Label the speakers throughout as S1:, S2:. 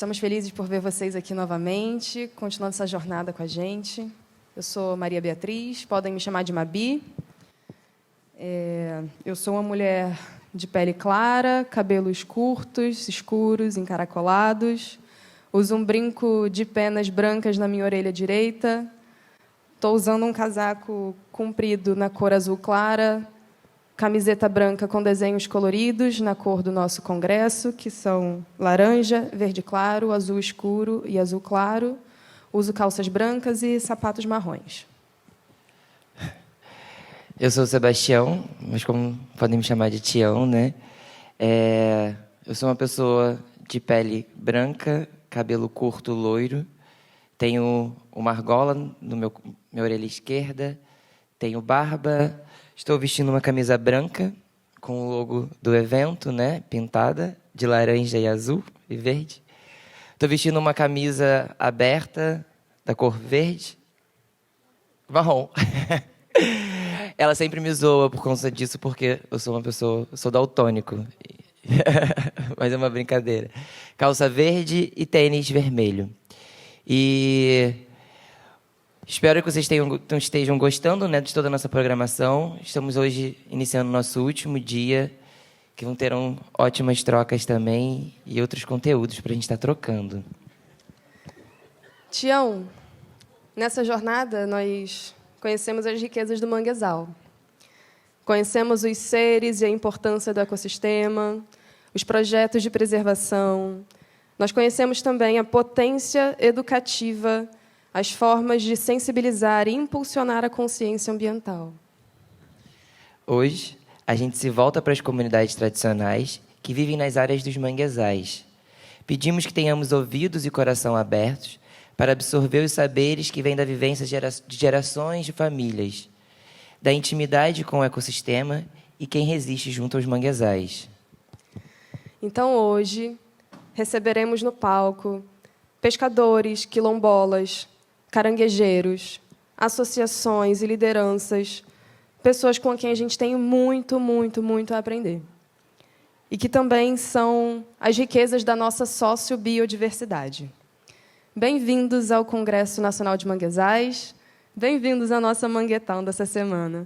S1: Estamos felizes por ver vocês aqui novamente, continuando essa jornada com a gente. Eu sou Maria Beatriz, podem me chamar de Mabi. Eu sou uma mulher de pele clara, cabelos curtos, escuros, encaracolados. Uso um brinco de penas brancas na minha orelha direita. Estou usando um casaco comprido na cor azul clara, camiseta branca com desenhos coloridos na cor do nosso congresso, que são laranja, verde claro, azul escuro e azul claro. Uso calças brancas e sapatos marrons.
S2: Eu sou o Sebastião, mas como podem me chamar de Tião, né? Eu sou uma pessoa de pele branca, cabelo curto, loiro. Tenho uma argola no minha orelha esquerda. Tenho barba. Estou vestindo uma camisa branca com o logo do evento, né? Pintada de laranja e azul e verde. Estou vestindo uma camisa aberta da cor verde. Marrom. Ela sempre me zoa por conta disso, porque eu sou uma pessoa... Eu sou daltônico. Mas é uma brincadeira. Calça verde e tênis vermelho. E espero que vocês estejam gostando, né, de toda a nossa programação. Estamos hoje iniciando o nosso último dia, que vão ter ótimas trocas também e outros conteúdos para a gente estar trocando.
S1: Tião, nessa jornada nós conhecemos as riquezas do manguezal. Conhecemos os seres e a importância do ecossistema, os projetos de preservação. Nós conhecemos também a potência educativa, as formas de sensibilizar e impulsionar a consciência ambiental.
S2: Hoje, a gente se volta para as comunidades tradicionais que vivem nas áreas dos manguezais. Pedimos que tenhamos ouvidos e coração abertos para absorver os saberes que vêm da vivência de gerações de famílias, da intimidade com o ecossistema e quem resiste junto aos manguezais.
S1: Então, hoje, receberemos no palco pescadores, quilombolas, caranguejeiros, associações e lideranças, pessoas com quem a gente tem muito, muito, muito a aprender. E que também são as riquezas da nossa sociobiodiversidade. Bem-vindos ao Congresso Nacional de Manguezais. Bem-vindos à nossa Manguetão dessa semana.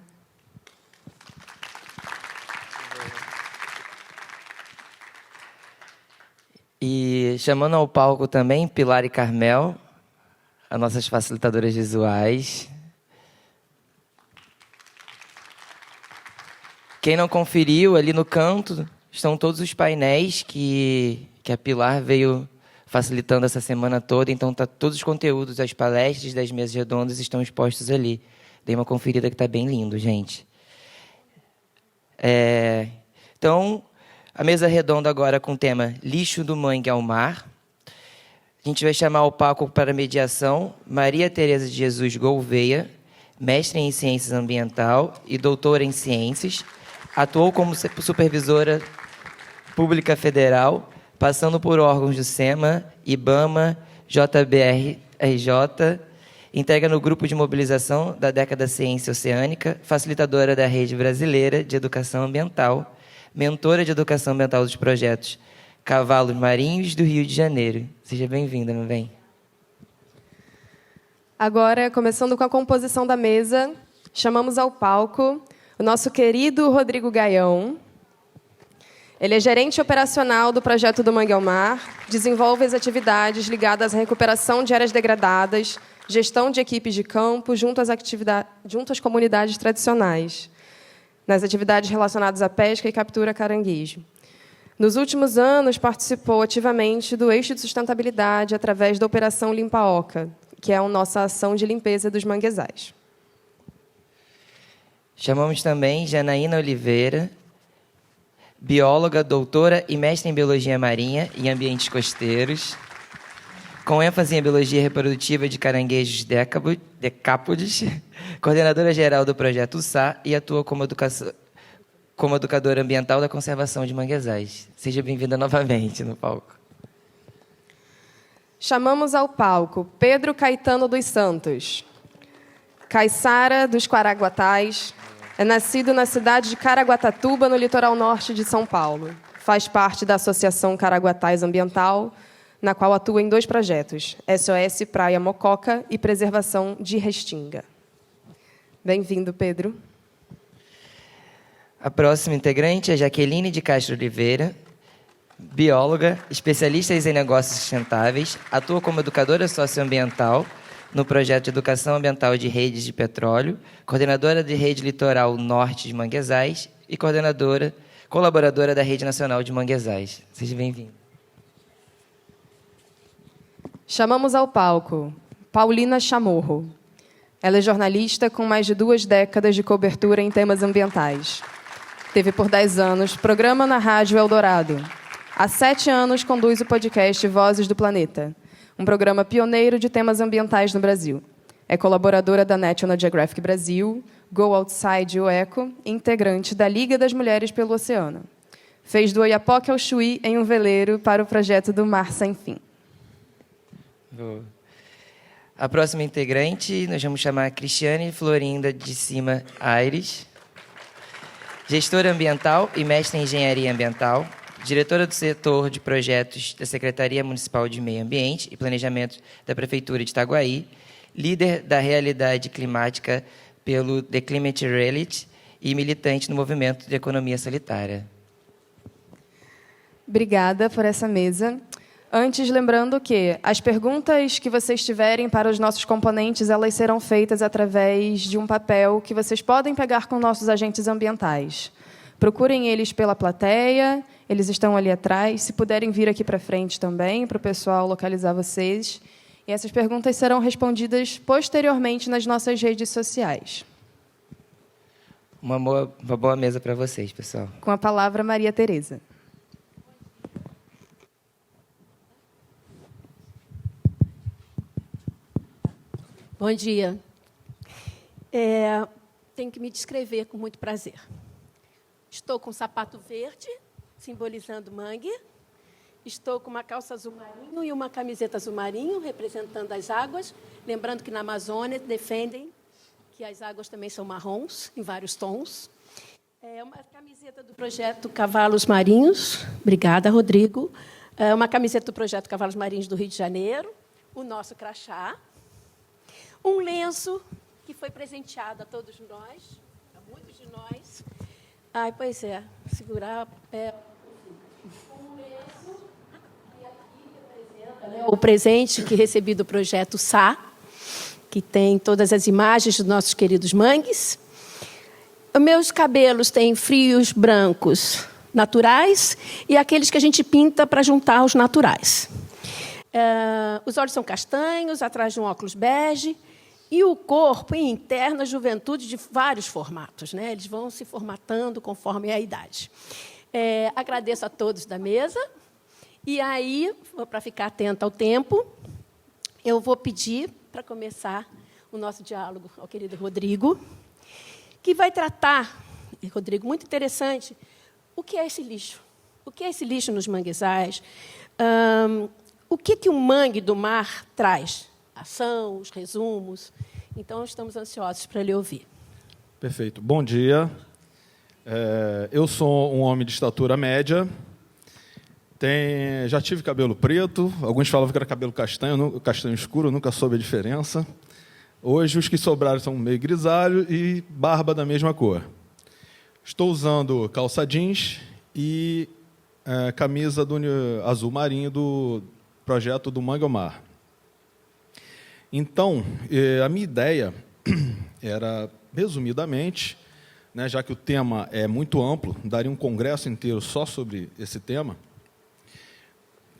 S2: E chamando ao palco também Pilar e Carmel, as nossas facilitadoras visuais. Quem não conferiu, ali no canto estão todos os painéis que a Pilar veio facilitando essa semana toda. Então, todos os conteúdos, as palestras das mesas redondas estão expostos ali. Dei uma conferida que está bem lindo, gente. Então, a mesa redonda agora com o tema Lixo do Mangue ao Mar. A gente vai chamar ao palco para mediação Maria Tereza de Jesus Gouveia, mestre em Ciências Ambiental e doutora em Ciências. Atuou como supervisora pública federal, passando por órgãos do SEMA, IBAMA, JBR-RJ, integra no grupo de mobilização da Década Ciência Oceânica, facilitadora da Rede Brasileira de Educação Ambiental, mentora de educação ambiental dos projetos Cavalos Marinhos do Rio de Janeiro. Seja bem-vinda, meu bem.
S1: Agora, começando com a composição da mesa, chamamos ao palco o nosso querido Rodrigo Gaião. Ele é gerente operacional do projeto do Mangue ao Mar, desenvolve as atividades ligadas à recuperação de áreas degradadas, gestão de equipes de campo, junto às comunidades tradicionais, nas atividades relacionadas à pesca e captura caranguejo. Nos últimos anos, participou ativamente do Eixo de Sustentabilidade através da Operação Limpa Oca, que é a nossa ação de limpeza dos manguezais.
S2: Chamamos também Janaína Oliveira, bióloga, doutora e mestre em Biologia Marinha e Ambientes Costeiros, com ênfase em Biologia Reprodutiva de Caranguejos decápodes, coordenadora geral do Projeto USA e atua como educadora ambiental da conservação de manguezais. Seja bem-vinda novamente no palco.
S1: Chamamos ao palco Pedro Caetano dos Santos, caiçara dos Quaraguatás, é nascido na cidade de Caraguatatuba, no litoral norte de São Paulo. Faz parte da Associação Caraguatás Ambiental, na qual atua em 2 projetos, SOS Praia Mococa e Preservação de Restinga. Bem-vindo, Pedro.
S2: A próxima integrante é Jaqueline de Castro Oliveira, bióloga, especialista em negócios sustentáveis, atua como educadora socioambiental no projeto de educação ambiental de redes de petróleo, coordenadora de rede litoral norte de Manguezais e colaboradora da Rede Nacional de Manguezais. Seja bem-vindo.
S1: Chamamos ao palco Paulina Chamorro. Ela é jornalista com mais de 2 décadas de cobertura em temas ambientais. Teve por 10 anos programa na Rádio Eldorado. Há 7 anos conduz o podcast Vozes do Planeta, um programa pioneiro de temas ambientais no Brasil. É colaboradora da National Geographic Brasil, Go Outside o Eco e integrante da Liga das Mulheres pelo Oceano. Fez do Oiapoque ao Chuí em um veleiro para o projeto do Mar Sem Fim.
S2: A próxima integrante, nós vamos chamar Cristiane Florinda de Cima Aires, gestora ambiental e mestre em engenharia ambiental, diretora do setor de projetos da Secretaria Municipal de Meio Ambiente e Planejamento da Prefeitura de Itaguaí, líder da realidade climática pelo The Climate Reality e militante no movimento de economia solitária.
S1: Obrigada por essa mesa. Antes, lembrando que as perguntas que vocês tiverem para os nossos componentes, elas serão feitas através de um papel que vocês podem pegar com nossos agentes ambientais. Procurem eles pela plateia, eles estão ali atrás. Se puderem vir aqui para frente também, para o pessoal localizar vocês. E essas perguntas serão respondidas posteriormente nas nossas redes sociais.
S2: Uma boa mesa para vocês, pessoal.
S1: Com a palavra, Maria Tereza.
S3: Bom dia. Tenho que me descrever com muito prazer. Estou com um sapato verde, simbolizando mangue. Estou com uma calça azul marinho e uma camiseta azul marinho, representando as águas. Lembrando que na Amazônia defendem que as águas também são marrons, em vários tons. Uma camiseta do projeto Cavalos Marinhos. Obrigada, Rodrigo. Uma camiseta do projeto Cavalos Marinhos do Rio de Janeiro. O nosso crachá. Um lenço que foi presenteado a todos nós, a muitos de nós. Pois é, segurar... Um lenço que aqui representa o presente que recebi do projeto SA, que tem todas as imagens dos nossos queridos mangues. Os meus cabelos têm frios brancos naturais e aqueles que a gente pinta para juntar os naturais. Os olhos são castanhos, atrás de um óculos bege. E o corpo interna a juventude de vários formatos, né? Eles vão se formatando conforme a idade. Agradeço a todos da mesa. E aí, para ficar atenta ao tempo, eu vou pedir para começar o nosso diálogo ao querido Rodrigo, que vai tratar, Rodrigo, muito interessante, o que é esse lixo? O que é esse lixo nos manguezais? O que o mangue do mar traz? Ação, os resumos. Então, estamos ansiosos para lhe ouvir.
S4: Perfeito. Bom dia. Eu sou um homem de estatura média. Já tive cabelo preto. Alguns falavam que era cabelo castanho escuro, eu nunca soube a diferença. Hoje, os que sobraram são meio grisalho e barba da mesma cor. Estou usando calça jeans e camisa azul marinho do projeto do Mangue ao Mar. Então, a minha ideia era, resumidamente, né, já que o tema é muito amplo, daria um congresso inteiro só sobre esse tema,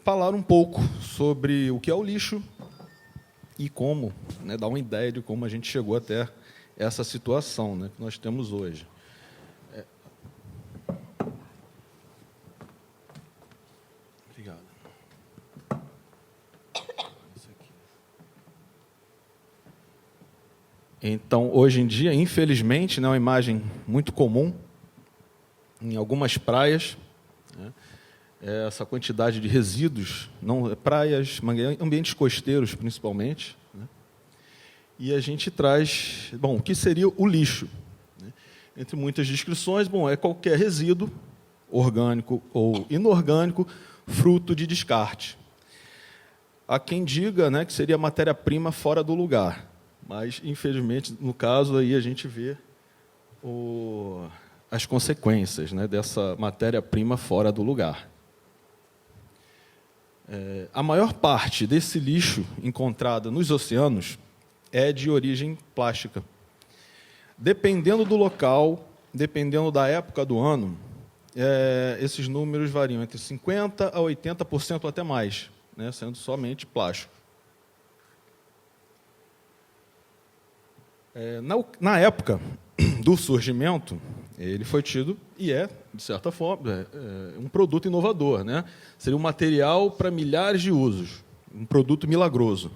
S4: falar um pouco sobre o que é o lixo e como, né, dar uma ideia de como a gente chegou até essa situação, né, que nós temos hoje. Obrigado. Então, hoje em dia, infelizmente, é uma imagem muito comum em algumas praias, né, essa quantidade de resíduos, praias, ambientes costeiros, principalmente, né, e a gente traz, o que seria o lixo? Né? Entre muitas descrições, é qualquer resíduo, orgânico ou inorgânico, fruto de descarte. Há quem diga, né, que seria matéria-prima fora do lugar, mas, infelizmente, no caso, aí a gente vê as consequências, né, dessa matéria-prima fora do lugar. A maior parte desse lixo encontrado nos oceanos é de origem plástica. Dependendo do local, dependendo da época do ano, esses números variam entre 50% a 80% até mais, né, sendo somente plástico. Na época do surgimento, ele foi tido, e de certa forma, um produto inovador, né? Seria um material para milhares de usos, um produto milagroso.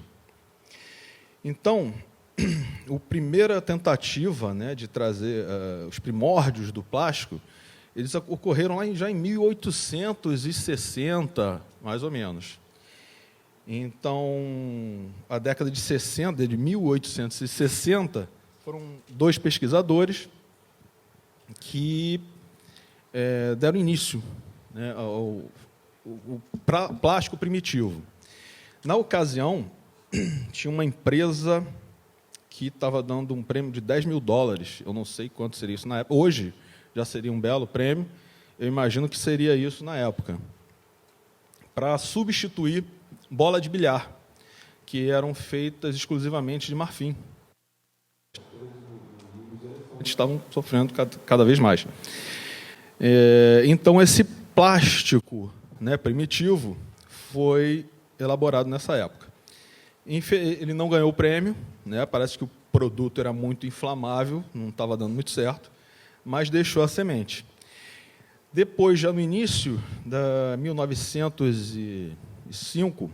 S4: Então, a primeira tentativa, né, de trazer os primórdios do plástico, eles ocorreram lá já em 1860, mais ou menos. Então, a década de 60, de 1860, foram 2 pesquisadores que deram início, né, ao plástico primitivo. Na ocasião, tinha uma empresa que estava dando um prêmio de $10 mil. Eu não sei quanto seria isso na época. Hoje já seria um belo prêmio. Eu imagino que seria isso na época. Para substituir bola de bilhar, que eram feitas exclusivamente de marfim. Eles estavam sofrendo cada vez mais. Então, esse plástico, né, primitivo foi elaborado nessa época. Ele não ganhou o prêmio, né, parece que o produto era muito inflamável, não estava dando muito certo, mas deixou a semente. Depois, já no início de 1905,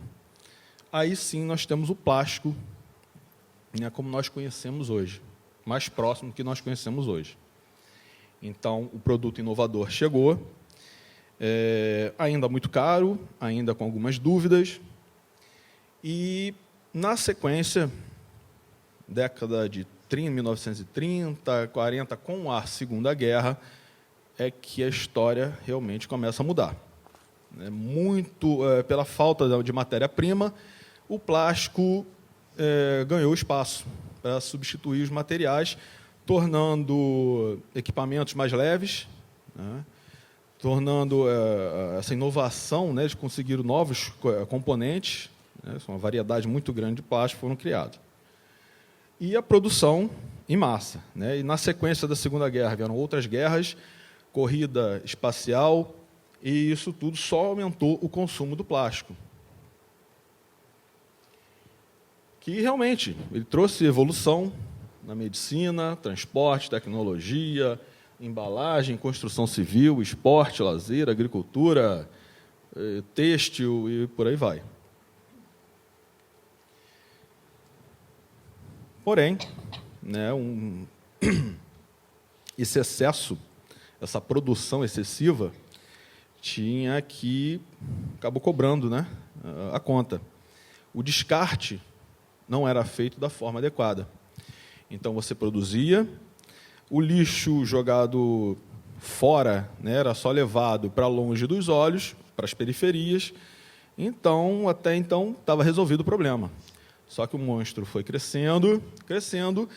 S4: aí sim nós temos o plástico, né, como nós conhecemos hoje, mais próximo do que nós conhecemos hoje. Então, o produto inovador chegou, ainda muito caro, ainda com algumas dúvidas, e, na sequência, década de 1930, 40, com a Segunda Guerra, é que a história realmente começa a mudar. Muito pela falta de matéria-prima, o plástico ganhou espaço para substituir os materiais, tornando equipamentos mais leves, né, tornando essa inovação, né, de conseguir novos componentes, né, uma variedade muito grande de plástico foram criados. E a produção em massa, né, e na sequência da Segunda Guerra vieram outras guerras, corrida espacial, e isso tudo só aumentou o consumo do plástico. Que realmente ele trouxe evolução na medicina, transporte, tecnologia, embalagem, construção civil, esporte, lazer, agricultura, têxtil e por aí vai. Porém, né, esse excesso, essa produção excessiva, acabou cobrando, né, a conta. O descarte não era feito da forma adequada. Então, você produzia, o lixo jogado fora, né, era só levado para longe dos olhos, para as periferias. Então, até então, estava resolvido o problema. Só que o monstro foi crescendo, crescendo,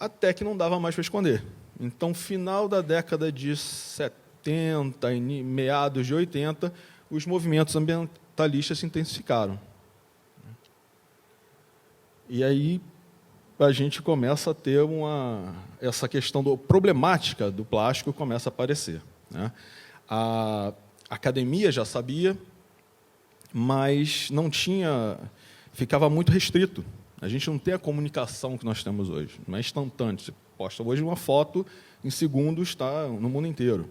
S4: até que não dava mais para esconder. Então, final da década de 70, meados de 80, os movimentos ambientalistas se intensificaram. E aí a gente começa a ter essa questão problemática do plástico começa a aparecer, né? A academia já sabia, mas não tinha, ficava muito restrito. A gente não tem a comunicação que nós temos hoje, não é instantâneo. Você posta hoje uma foto, em segundos está no mundo inteiro.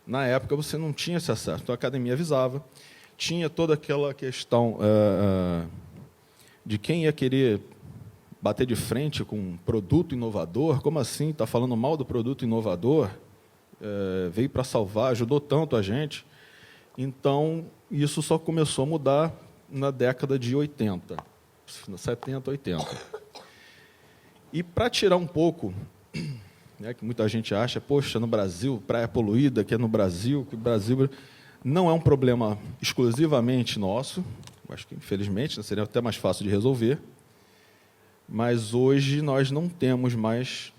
S4: Na época você não tinha esse acesso, então a academia avisava, tinha toda aquela questão de quem ia querer bater de frente com um produto inovador. Como assim? Está falando mal do produto inovador? Veio para salvar, ajudou tanto a gente. Então, isso só começou a mudar na década de 80, 70, 80. E para tirar um pouco, né, que muita gente acha, poxa, no Brasil, praia poluída, que é no Brasil, que o Brasil não é um problema exclusivamente nosso. acho que infelizmente, né, seria até mais fácil de resolver, mas hoje nós não temos mais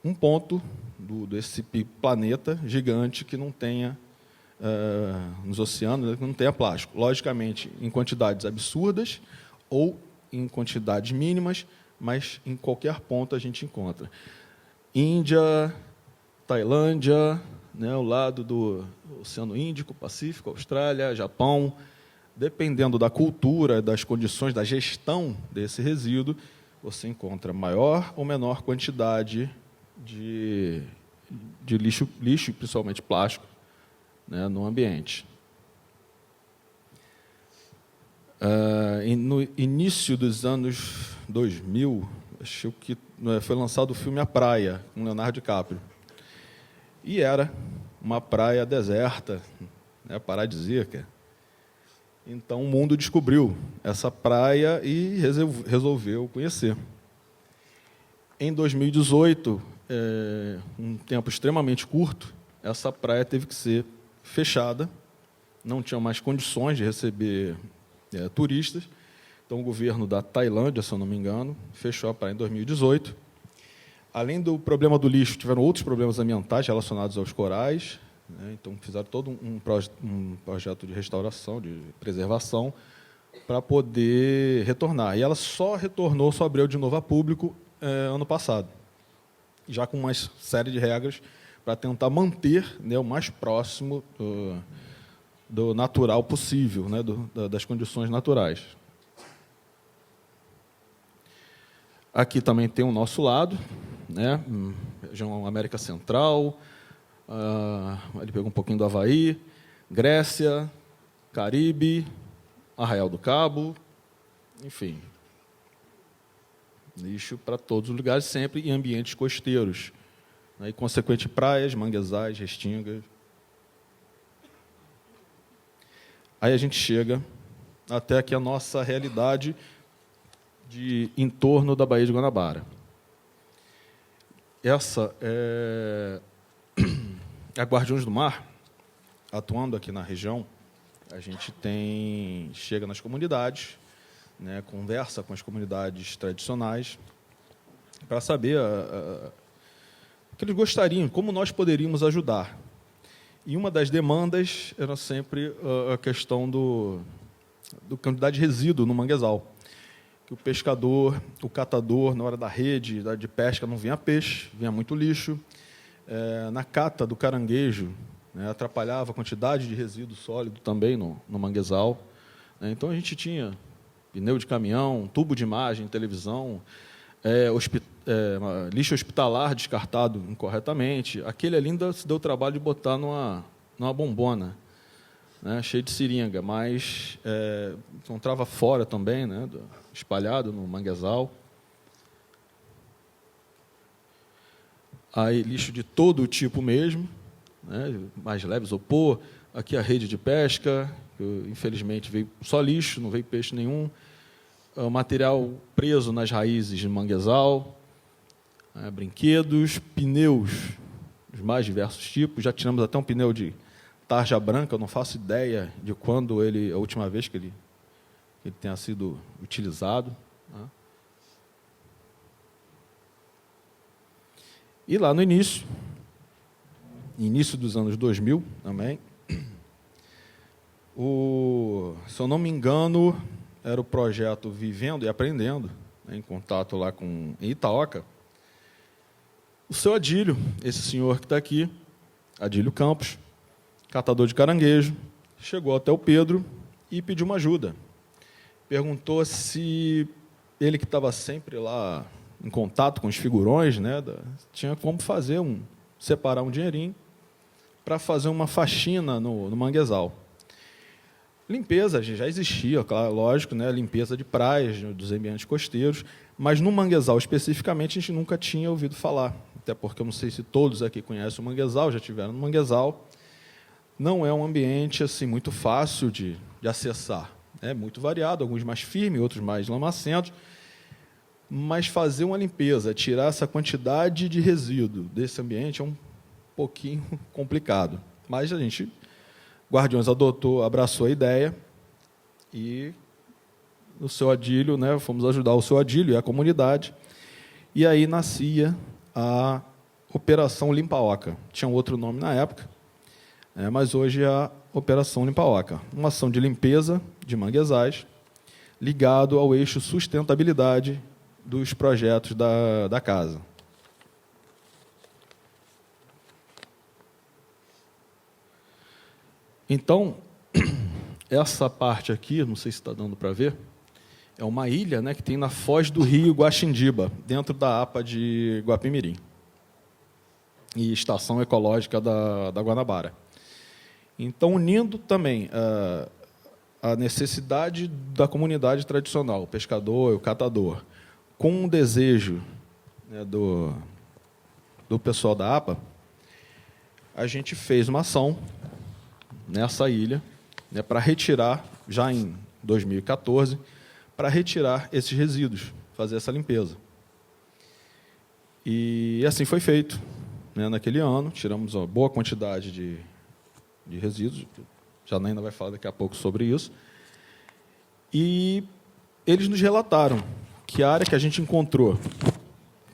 S4: um ponto desse planeta gigante que não tenha, nos oceanos, que não tenha plástico. Logicamente, em quantidades absurdas ou em quantidades mínimas, mas em qualquer ponto a gente encontra. Índia, Tailândia, né, ao lado do Oceano Índico, Pacífico, Austrália, Japão, dependendo da cultura, das condições, da gestão desse resíduo, você encontra maior ou menor quantidade de lixo, principalmente plástico, né, no ambiente. No início dos anos 2000, acho que foi lançado o filme A Praia, com Leonardo DiCaprio. E era uma praia deserta, né, paradisíaca. Então, o mundo descobriu essa praia e resolveu conhecer. Em 2018, um tempo extremamente curto, essa praia teve que ser fechada, não tinha mais condições de receber turistas. Então, o governo da Tailândia, se eu não me engano, fechou a praia em 2018. Além do problema do lixo, tiveram outros problemas ambientais relacionados aos corais, né? Então, fizeram todo um projeto de restauração, de preservação, para poder retornar. E ela só abriu de novo a público ano passado, já com uma série de regras para tentar manter, né, o mais próximo do natural possível, né, das condições naturais. Aqui também tem o nosso lado, né, região América Central, ele pegou um pouquinho do Havaí, Grécia, Caribe, Arraial do Cabo, enfim. Lixo para todos os lugares, sempre em ambientes costeiros, né, e, consequente, praias, manguezais, restingas. Aí a gente chega até aqui a nossa realidade de entorno da Baía de Guanabara. Essa é a Guardiões do Mar, atuando aqui na região. A gente chega nas comunidades, né, conversa com as comunidades tradicionais para saber o que eles gostariam, como nós poderíamos ajudar. E uma das demandas era sempre a questão do quantidade de resíduo no manguezal. Que o pescador, o catador, na hora da rede de pesca, não vinha peixe, vinha muito lixo. Na cata do caranguejo, né, atrapalhava a quantidade de resíduo sólido também no manguezal. Então, a gente tinha pneu de caminhão, tubo de imagem, televisão, lixo hospitalar descartado incorretamente. Aquele ali ainda se deu o trabalho de botar numa bombona, né, cheio de seringa, mas encontrava fora também, né, espalhado no manguezal. Aí, lixo de todo tipo mesmo, né, mais leve, isopor. Aqui a rede de pesca, que, infelizmente veio só lixo, não veio peixe nenhum. O material preso nas raízes de manguezal, brinquedos, pneus dos mais diversos tipos. Já tiramos até um pneu de tarja branca, eu não faço ideia de quando a última vez que ele tenha sido utilizado. Né? E lá no início dos anos 2000 também, se eu não me engano, era o projeto Vivendo e Aprendendo, né, em contato lá em Itaoca. O seu Adílio, esse senhor que está aqui, Adílio Campos, catador de caranguejo, chegou até o Pedro e pediu uma ajuda. Perguntou se ele, que estava sempre lá em contato com os figurões, né, tinha como separar um dinheirinho para fazer uma faxina no manguezal. Limpeza já existia, claro, lógico, né, limpeza de praias, dos ambientes costeiros, mas no manguezal especificamente a gente nunca tinha ouvido falar, até porque eu não sei se todos aqui conhecem o manguezal, já tiveram no manguezal. Não é um ambiente assim muito fácil de acessar, é muito variado, alguns mais firmes, outros mais lamacentos, mas fazer uma limpeza, tirar essa quantidade de resíduo desse ambiente é um pouquinho complicado, mas a gente, Guardiões abraçou a ideia e o seu Adílio, né, fomos ajudar o seu Adílio e a comunidade, e aí nascia a Operação Limpa-Oca. Tinha um outro nome na época, mas hoje é a Operação Limpa-Oca. Uma ação de limpeza de manguezais ligado ao eixo sustentabilidade dos projetos da casa. Então, essa parte aqui, não sei se está dando para ver, é uma ilha, né, que tem na foz do rio Guaxindiba, dentro da APA de Guapimirim, e Estação Ecológica da Guanabara. Então, unindo também a necessidade da comunidade tradicional, o pescador e o catador, com o desejo, né, do pessoal da APA, a gente fez uma ação nessa ilha, né, para retirar, já em 2014, para retirar esses resíduos, fazer essa limpeza. E assim foi feito, né, naquele ano. Tiramos uma boa quantidade de resíduos, Janaína vai falar daqui a pouco sobre isso. E eles nos relataram que a área que a gente encontrou,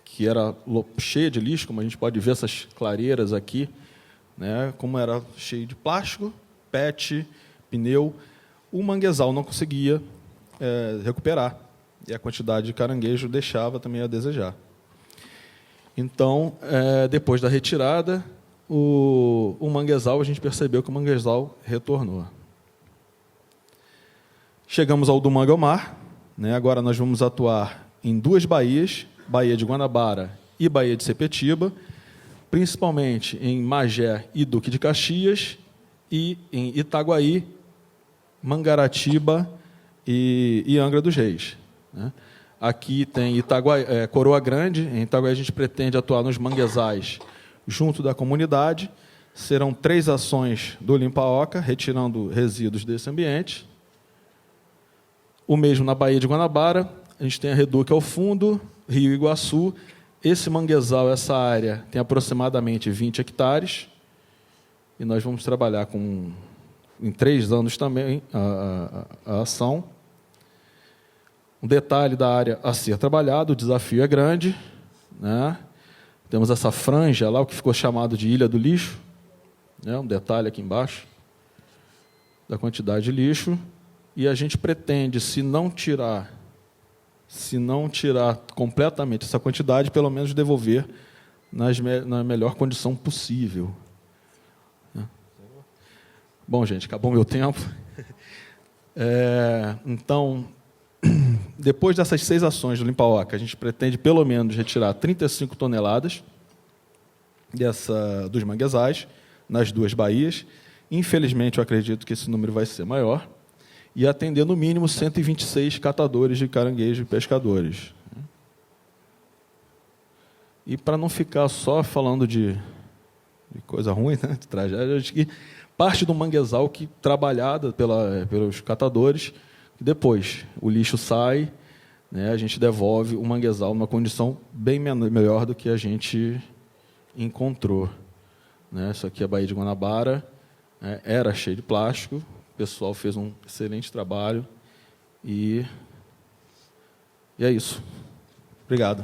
S4: que era cheia de lixo, como a gente pode ver essas clareiras aqui, né, como era cheio de plástico, PET, pneu, o manguezal não conseguia recuperar, e a quantidade de caranguejo deixava também a desejar. Então, depois da retirada, o manguezal, a gente percebeu que o manguezal retornou. Chegamos ao do Manguelmar, né? Agora nós vamos atuar em 2 baías, Baía de Guanabara e Baía de Sepetiba, principalmente em Magé e Duque de Caxias, e em Itaguaí, Mangaratiba e Angra dos Reis, né? Aqui tem Itaguaí, Coroa Grande. Em Itaguaí a gente pretende atuar nos manguezais junto da comunidade. Serão 3 ações do Limpa-Oca, retirando resíduos desse ambiente. O mesmo na Baía de Guanabara, a gente tem a Reduc ao fundo, Rio Iguaçu. Esse manguezal, essa área, tem aproximadamente 20 hectares, e nós vamos trabalhar em 3 anos também a ação. Um detalhe da área a ser trabalhado, o desafio é grande, né? Temos essa franja lá, o que ficou chamado de Ilha do Lixo, né? Um detalhe aqui embaixo, da quantidade de lixo, e a gente pretende, se não tirar completamente essa quantidade, pelo menos devolver na melhor condição possível. Bom, gente, acabou meu tempo. Então, depois dessas 6 ações do Limpa-Oca, a gente pretende, pelo menos, retirar 35 toneladas dos manguezais nas 2 baías. Infelizmente, eu acredito que esse número vai ser maior. E atender, no mínimo, 126 catadores de caranguejo e pescadores. E, para não ficar só falando de coisa ruim, né, de tragédia, acho que parte do manguezal que trabalhada pelos catadores, depois o lixo sai, né, a gente devolve o manguezal numa condição bem melhor do que a gente encontrou, né? Isso aqui é a Baía de Guanabara, né, era cheio de plástico, o pessoal fez um excelente trabalho, e é isso. Obrigado.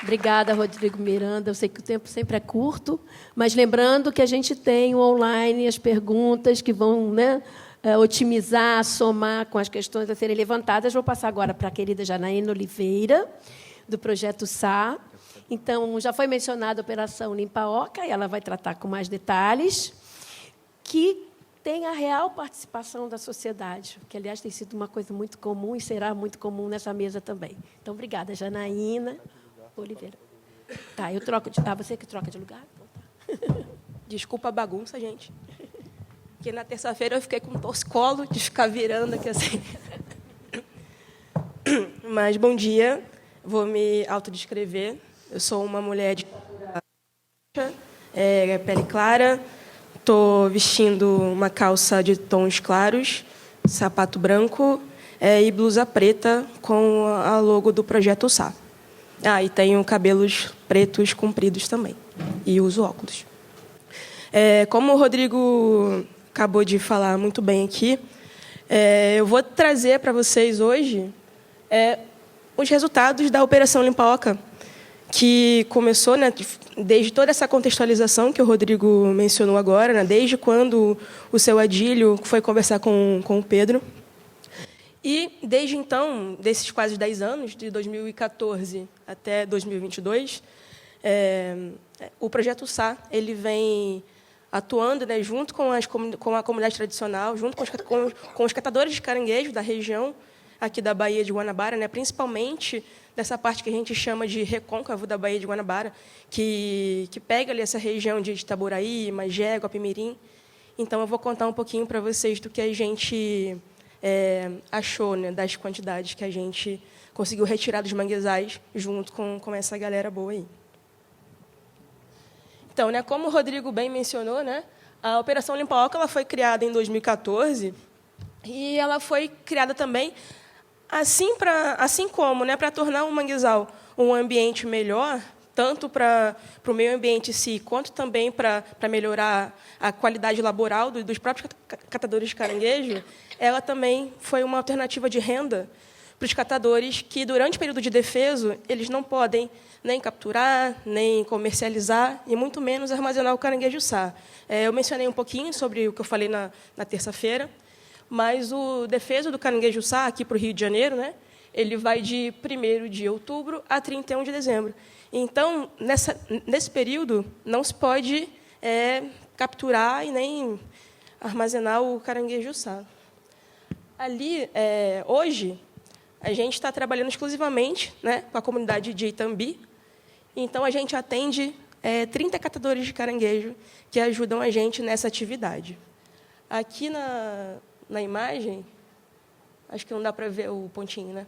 S3: Obrigada, Rodrigo Miranda. Eu sei que o tempo sempre é curto, mas lembrando que a gente tem o online, as perguntas que vão, né, otimizar, somar com as questões a serem levantadas. Vou passar agora para a querida Janaína Oliveira, do Projeto SA. Então, já foi mencionada a Operação Limpa-Oca, e ela vai tratar com mais detalhes, que tem a real participação da sociedade, que, aliás, tem sido uma coisa muito comum e será muito comum nessa mesa também. Então, obrigada, Janaína Oliveira. Tá, eu troco de... você que troca de lugar? Então, tá.
S5: Desculpa a bagunça, gente. Porque na terça-feira eu fiquei com um torcicolo de ficar virando aqui assim. Mas, bom dia. Vou me autodescrever. Eu sou uma mulher de pele clara. Estou vestindo uma calça de tons claros, sapato branco e blusa preta com a logo do Projeto SA. E tenho cabelos pretos compridos também. E uso óculos. Como o Rodrigo acabou de falar muito bem aqui. Eu vou trazer para vocês hoje os resultados da Operação Limpa-Oca, que começou, né, desde toda essa contextualização que o Rodrigo mencionou agora, né, desde quando o seu Adílio foi conversar com o Pedro. E, desde então, desses quase 10 anos, de 2014 até 2022, o Projeto SA ele vem atuando, né, junto com a comunidade tradicional, junto com os catadores de caranguejo da região aqui da Baía de Guanabara, né, principalmente dessa parte que a gente chama de recôncavo da Baía de Guanabara, que pega ali essa região de Itaboraí, Magé, Guapimirim. Então, eu vou contar um pouquinho para vocês do que a gente achou, né, das quantidades que a gente conseguiu retirar dos manguezais junto com essa galera boa aí. Então, né, como o Rodrigo bem mencionou, né, a Operação Limpa-Oca ela foi criada em 2014 e ela foi criada também assim como, né, para tornar o manguezal um ambiente melhor, tanto para o meio ambiente em si, quanto também para melhorar a qualidade laboral dos próprios catadores de caranguejo, ela também foi uma alternativa de renda para os catadores que, durante o período de defeso, eles não podem nem capturar, nem comercializar, e muito menos armazenar o caranguejo SA. Eu mencionei um pouquinho sobre o que eu falei na terça-feira, mas o defeso do caranguejo SA, aqui para o Rio de Janeiro, né, ele vai de 1º de outubro a 31 de dezembro. Então, nesse período, não se pode capturar e nem armazenar o caranguejo SA. Ali, hoje, a gente está trabalhando exclusivamente, né, com a comunidade de Itambi. Então, a gente atende 30 catadores de caranguejo que ajudam a gente nessa atividade. Aqui na imagem, acho que não dá para ver o pontinho, né?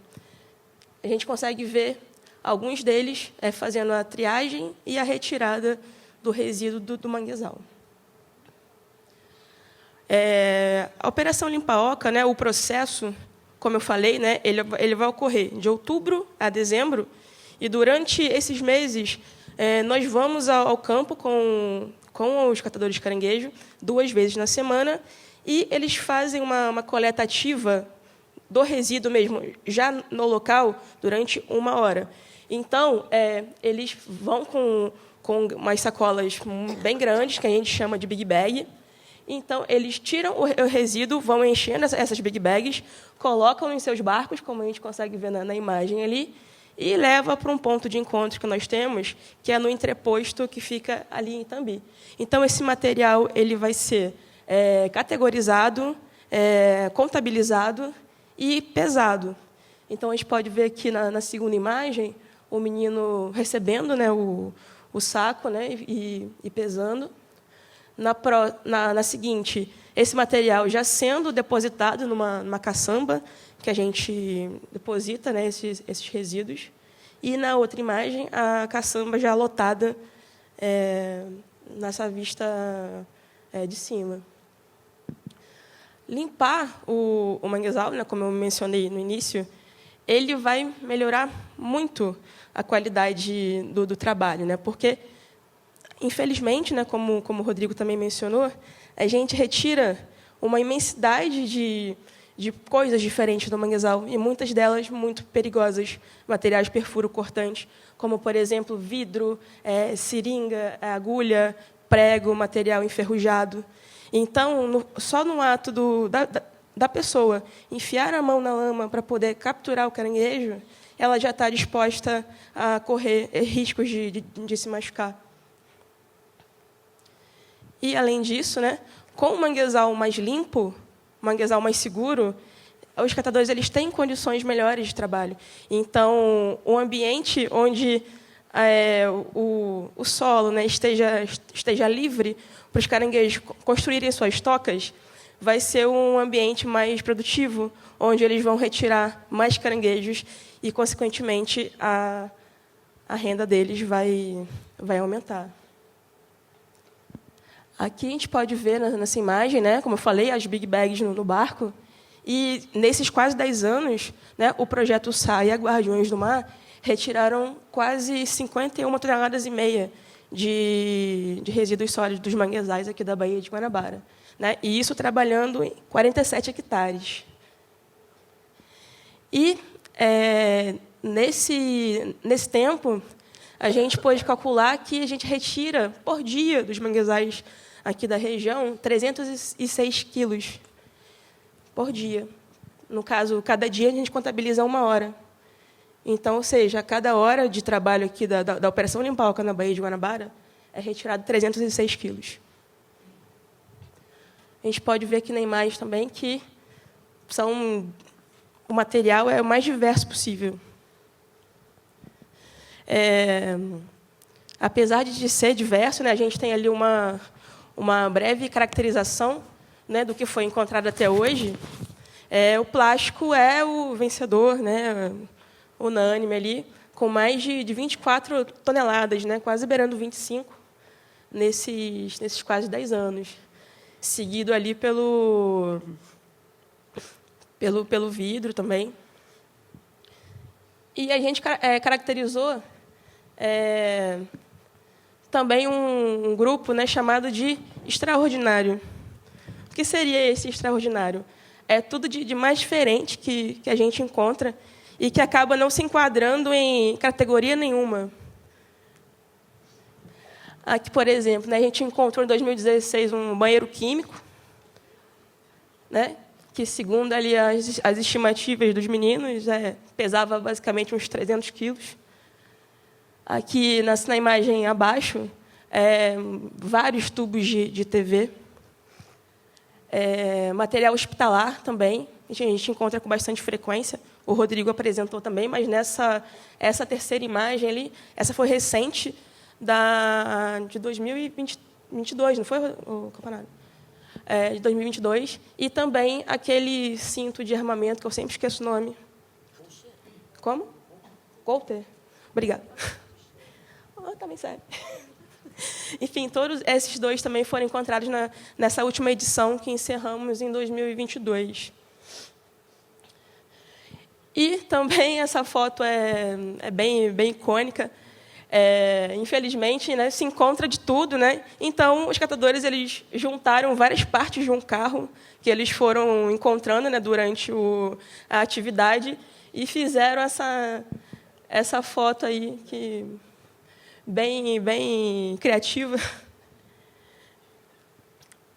S5: A gente consegue ver alguns deles fazendo a triagem e a retirada do resíduo do manguezal. A Operação Limpa-Oca, né, o processo, como eu falei, né, ele vai ocorrer de outubro a dezembro, e durante esses meses nós vamos ao campo com os catadores de caranguejo 2 vezes na semana, e eles fazem uma coleta ativa do resíduo mesmo, já no local, durante 1 hora. Então, eles vão com umas sacolas bem grandes, que a gente chama de big bag. Então, eles tiram o resíduo, vão enchendo essas big bags, colocam em seus barcos, como a gente consegue ver na imagem ali, e leva para um ponto de encontro que nós temos, que é no entreposto que fica ali em Itambi. Então, esse material ele vai ser categorizado, contabilizado e pesado. Então, a gente pode ver aqui na segunda imagem o menino recebendo, né, o saco, né, e pesando. Na seguinte, esse material já sendo depositado numa caçamba, que a gente deposita, né, esses resíduos. E, na outra imagem, a caçamba já lotada nessa vista de cima. Limpar o manguezal, né, como eu mencionei no início, ele vai melhorar muito a qualidade do trabalho, né, porque, infelizmente, né, como o Rodrigo também mencionou, a gente retira uma imensidade de coisas diferentes do manguezal, e muitas delas muito perigosas, materiais perfuro-cortantes, como, por exemplo, vidro, seringa, agulha, prego, material enferrujado. Então, só no ato da pessoa enfiar a mão na lama para poder capturar o caranguejo, ela já está disposta a correr riscos de se machucar. E, além disso, né, com o manguezal mais limpo, o manguezal mais seguro, os catadores eles têm condições melhores de trabalho. Então, o ambiente onde o solo, né, esteja livre para os caranguejos construírem suas tocas, vai ser um ambiente mais produtivo, onde eles vão retirar mais caranguejos e, consequentemente, a renda deles vai aumentar. Aqui a gente pode ver nessa imagem, né, como eu falei, as big bags no barco. E, nesses quase 10 anos, né, o projeto SA e a Guardiões do Mar retiraram quase 51,5 toneladas de resíduos sólidos dos manguezais aqui da Baía de Guanabara. né? E isso trabalhando em 47 hectares. E, nesse tempo, a gente pôde calcular que a gente retira, por dia, dos manguezais aqui da região, 306 quilos por dia. No caso, cada dia a gente contabiliza 1 hora. Então, ou seja, a cada hora de trabalho aqui da Operação Limpar na Baía de Guanabara, é retirado 306 quilos. A gente pode ver aqui na imagem também que o material é o mais diverso possível. Apesar de ser diverso, né, a gente tem ali uma breve caracterização, né, do que foi encontrado até hoje. O plástico é o vencedor, né, unânime ali, com mais de 24 toneladas, né, quase beirando 25, nesses quase 10 anos. Seguido ali pelo vidro também. E a gente caracterizou também um grupo, né, chamado de extraordinário. O que seria esse extraordinário? É tudo de mais diferente que a gente encontra e que acaba não se enquadrando em categoria nenhuma. Aqui, por exemplo, né, a gente encontrou em 2016 um banheiro químico, né, que, segundo ali as estimativas dos meninos, pesava basicamente uns 300 quilos. Aqui, na imagem abaixo, vários tubos de TV. Material hospitalar também, a gente encontra com bastante frequência. O Rodrigo apresentou também, mas essa terceira imagem ali, essa foi recente, de 2022, não foi, o campeonato? De 2022, e também aquele cinto de armamento, que eu sempre esqueço o nome. Como? Golter. Obrigada. Também serve. Enfim, todos esses dois também foram encontrados nessa última edição que encerramos em 2022. E também essa foto é bem icônica. Infelizmente, né, se encontra de tudo, né? Então, os catadores eles juntaram várias partes de um carro que eles foram encontrando, né, durante a atividade e fizeram essa foto aí que bem criativa.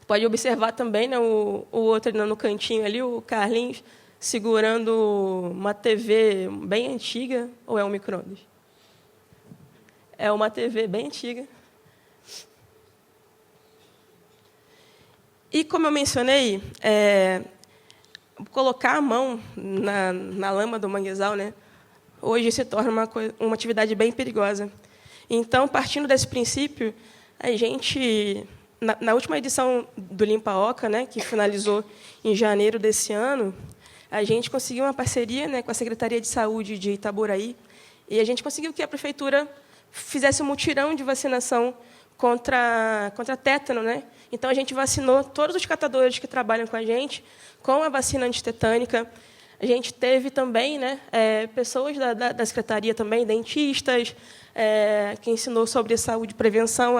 S5: Pode observar também, né, o outro no cantinho ali, o Carlinhos, segurando uma TV bem antiga, ou é um micro-ondas? É uma TV bem antiga. E, como eu mencionei, colocar a mão na lama do manguezal, né, hoje se torna uma atividade bem perigosa. Então, partindo desse princípio, a gente, na última edição do Limpa Oca, né, que finalizou em janeiro desse ano, a gente conseguiu uma parceria, né, com a Secretaria de Saúde de Itaboraí, e a gente conseguiu que a prefeitura fizesse um mutirão de vacinação contra tétano, né? Então, a gente vacinou todos os catadores que trabalham com a gente com a vacina antitetânica. A gente teve também, né, pessoas da Secretaria também, dentistas, que ensinou sobre a saúde, prevenção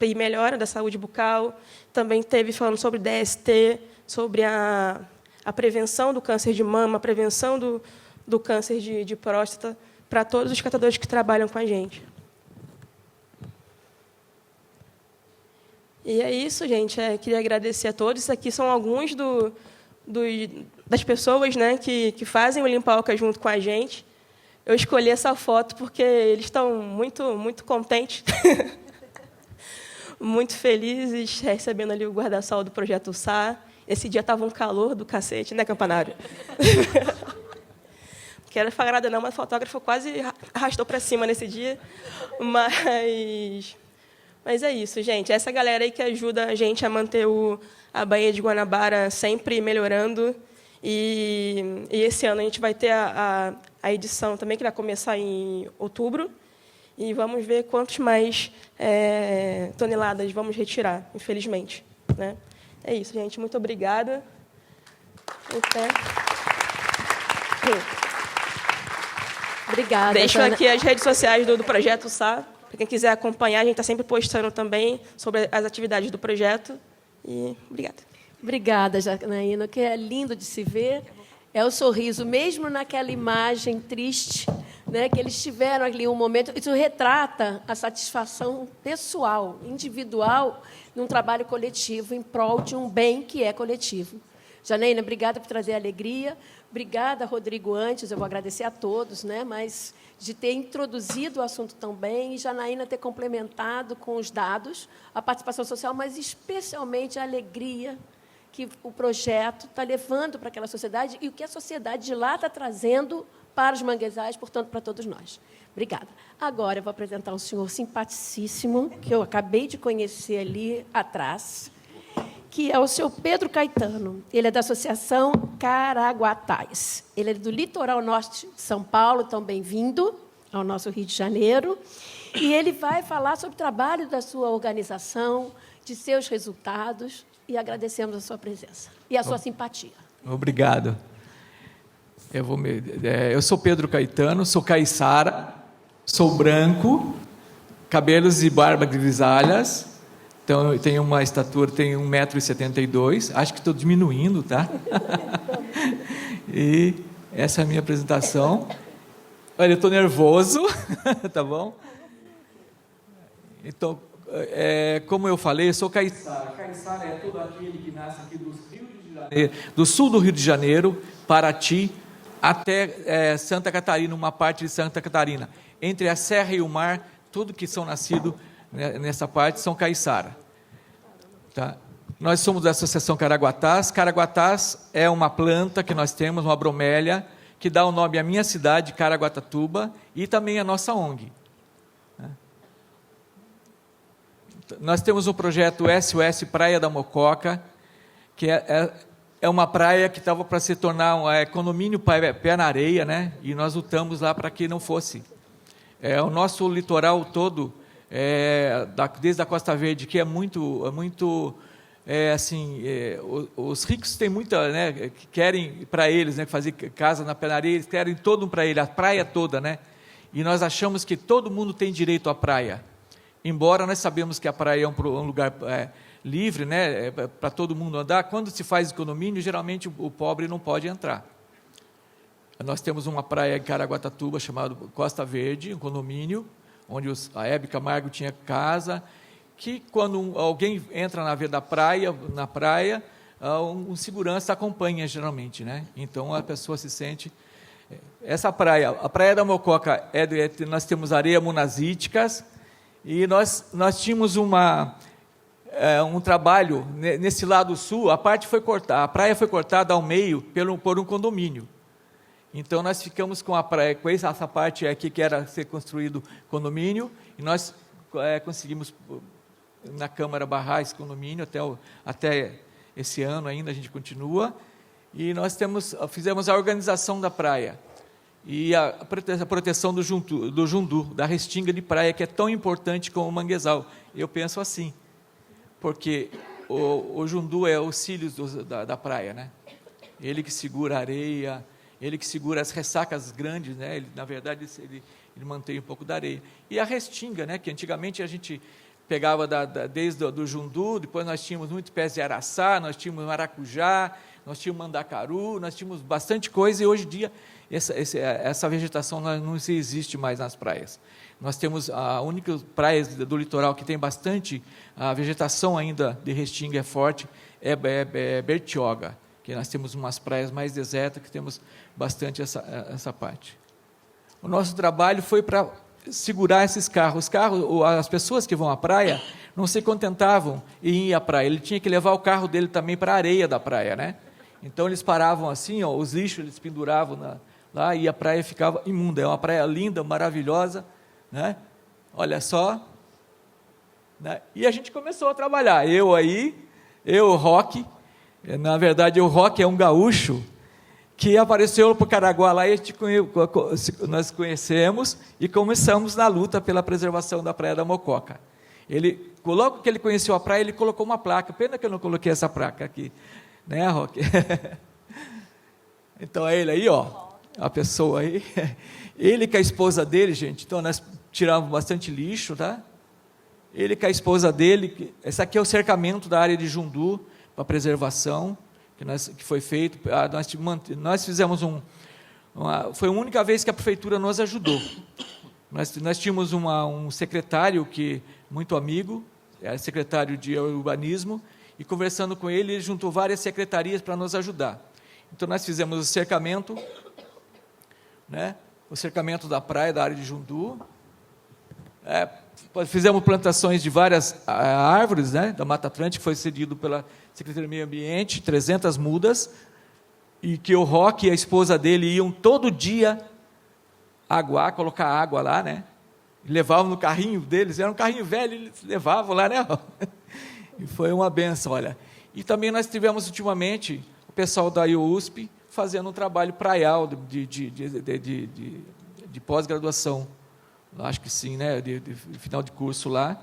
S5: e melhora da saúde bucal. Também teve falando sobre DST, sobre a prevenção do câncer de mama, a prevenção do câncer de próstata, para todos os catadores que trabalham com a gente. E é isso, gente. Queria agradecer a todos. Aqui são alguns das pessoas, né, que fazem o Limpa Oca junto com a gente. Eu escolhi essa foto porque eles estão muito, muito contentes, muito felizes, recebendo ali o guarda-sol do Projeto SA. Esse dia estava um calor do cacete, né, Campanário? Não quero falar nada, não, mas o fotógrafo quase arrastou para cima nesse dia. Mas é isso, gente. Essa galera aí que ajuda a gente a manter a Baía de Guanabara sempre melhorando. E esse ano a gente vai ter a edição também, que vai começar em outubro. E vamos ver quantos mais toneladas vamos retirar, infelizmente, né? É isso, gente. Muito obrigada.
S3: Obrigada.
S5: Deixo aqui as redes sociais do Projeto SA. Para quem quiser acompanhar, a gente está sempre postando também sobre as atividades do projeto. E obrigada.
S3: Obrigada, Janaína, que é lindo de se ver. É o sorriso, mesmo naquela imagem triste, né, que eles tiveram ali um momento. Isso retrata a satisfação pessoal, individual, num trabalho coletivo, em prol de um bem que é coletivo. Janaína, obrigada por trazer alegria. Obrigada, Rodrigo, antes, eu vou agradecer a todos, né, mas de ter introduzido o assunto tão bem, e Janaína ter complementado com os dados a participação social, mas especialmente a alegria que o projeto está levando para aquela sociedade e o que a sociedade de lá está trazendo para os manguezais, portanto, para todos nós. Obrigada. Agora eu vou apresentar um senhor simpaticíssimo, que eu acabei de conhecer ali atrás, que é o senhor Pedro Caetano. Ele é da Associação Caraguatás. Ele é do litoral norte de São Paulo, então bem-vindo ao nosso Rio de Janeiro. E ele vai falar sobre o trabalho da sua organização, de seus resultados, e agradecemos a sua presença e a sua simpatia.
S6: Obrigado. Eu sou Pedro Caetano, sou caiçara, sou branco, cabelos e barba grisalhas, então eu tenho uma estatura, tenho 1,72 m, acho que estou diminuindo, tá? E essa é a minha apresentação. Olha, eu estou nervoso, tá bom? Então, como eu falei, eu sou caiçara. Caiçara é todo aquele que nasce aqui do sul do Rio de Janeiro, Paraty, até Santa Catarina, uma parte de Santa Catarina. Entre a serra e o mar, tudo que são nascidos nessa parte são caiçara. Tá? Nós somos da Associação Caraguatás. Caraguatás é uma planta que nós temos, uma bromélia, que dá o nome à minha cidade, Caraguatatuba, e também à nossa ONG. Nós temos o projeto SOS Praia da Mococa, que é uma praia que estava para se tornar um condomínio pé na areia, né? E nós lutamos lá para que não fosse. O nosso litoral todo, desde a Costa Verde, que é muito os ricos têm muita, né? Que querem para eles, né? Fazer casa na pé na areia, eles querem todo para ele, a praia toda, né? E nós achamos que todo mundo tem direito à praia. Embora nós sabemos que a praia é um lugar livre, né, para todo mundo andar, quando se faz condomínio, geralmente o pobre não pode entrar. Nós temos uma praia em Caraguatatuba chamada Costa Verde, um condomínio, onde a Hebe Camargo tinha casa, que quando alguém entra na praia, um segurança acompanha geralmente, né? Então a pessoa se sente... Essa praia, a Praia da Mococa, nós temos areia monazíticas, e nós tínhamos um trabalho nesse lado sul. A praia foi cortada ao meio por um condomínio. Então nós ficamos com a praia, com essa parte aqui que era ser construído condomínio, e nós conseguimos na Câmara barrar esse condomínio até esse ano ainda a gente continua, e nós fizemos a organização da praia. E a proteção do jundu, da restinga de praia, que é tão importante como o manguezal. Eu penso assim, porque o jundu é o cílios da praia, né? Ele que segura a areia, ele que segura as ressacas grandes, né? Ele, na verdade, ele mantém um pouco da areia. E a restinga, né? Que antigamente a gente pegava desde do jundu, depois nós tínhamos muitos pés de araçá, nós tínhamos maracujá, nós tínhamos mandacaru, nós tínhamos bastante coisa, e hoje em dia essa vegetação não existe mais nas praias. Nós temos a única praia do litoral que tem bastante, a vegetação ainda de restinga é forte, é Bertioga, que nós temos umas praias mais desertas que temos bastante essa parte. O nosso trabalho foi para segurar esses carros. As pessoas que vão à praia não se contentavam em ir à praia, ele tinha que levar o carro dele também para a areia da praia, né? Então eles paravam assim, os lixos eles penduravam lá, e a praia ficava imunda. É uma praia linda, maravilhosa, né? Olha só, né? E a gente começou a trabalhar, o Roque. Na verdade o Roque é um gaúcho que apareceu para o Caraguá lá, e nós conhecemos e começamos na luta pela preservação da Praia da Mococa. Logo que ele conheceu a praia, ele colocou uma placa. Pena que eu não coloquei essa placa aqui, né, Roque? Então é ele aí, a pessoa aí. Ele com a esposa dele, gente. Então nós tirávamos bastante lixo, tá? Ele com a esposa dele. Esse aqui é o cercamento da área de Jundu, para preservação, que foi feito. Nós fizemos foi a única vez que a prefeitura nos ajudou. Nós tínhamos um secretário muito amigo, era secretário de urbanismo, e conversando com ele juntou várias secretarias para nos ajudar. Então, nós fizemos o cercamento, né? O cercamento da praia, da área de Jundu. Fizemos plantações de várias árvores, né? Da Mata Atlântica, que foi cedido pela Secretaria do Meio Ambiente, 300 mudas, e que o Roque e a esposa dele iam todo dia aguar, colocar água lá, né? Levavam no carrinho deles, era um carrinho velho, eles levavam lá, né? E foi uma benção, olha. E também nós tivemos, ultimamente, o pessoal da IUSP fazendo um trabalho praial de pós-graduação. Acho que sim, né? De final de curso lá.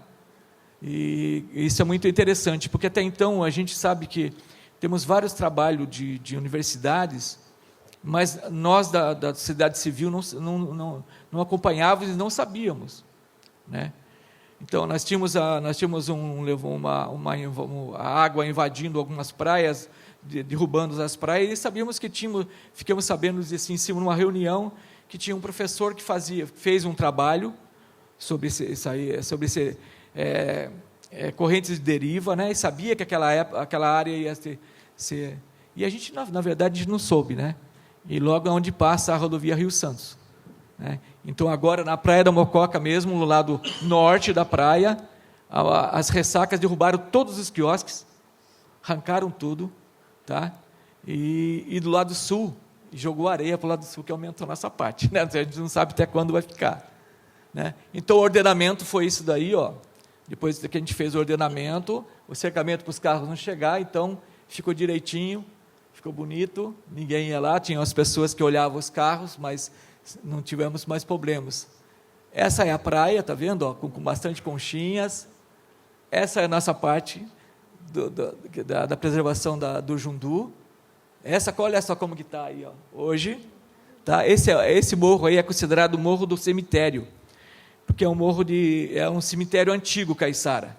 S6: E isso é muito interessante, porque até então a gente sabe que temos vários trabalhos de universidades, mas nós da sociedade civil não acompanhávamos e não sabíamos, né? Então nós tínhamos a água invadindo algumas praias, derrubando as praias, e sabíamos que ficamos sabendo assim, em cima de uma reunião que tinha um professor que fez um trabalho sobre correntes de deriva, né? E sabia que aquela área ia ser, e a gente na verdade a gente não soube, né? E logo onde passa a rodovia Rio Santos, né? Então agora na Praia da Mococa mesmo, no lado norte da praia, as ressacas derrubaram todos os quiosques, arrancaram tudo, tá? E do lado sul jogou areia para o lado sul, que aumentou a nossa parte, né? A gente não sabe até quando vai ficar, né? Então o ordenamento foi isso daí, ó. Depois que a gente fez o ordenamento, o cercamento para os carros não chegar, então ficou direitinho, ficou bonito, ninguém ia lá, tinham as pessoas que olhavam os carros, mas não tivemos mais problemas. Essa é a praia, tá vendo? Ó, com bastante conchinhas. Essa é a nossa parte da preservação do Jundu. Olha só como que está aí, ó, hoje. Tá? Esse morro aí é considerado o morro do cemitério, porque é um cemitério antigo caiçara.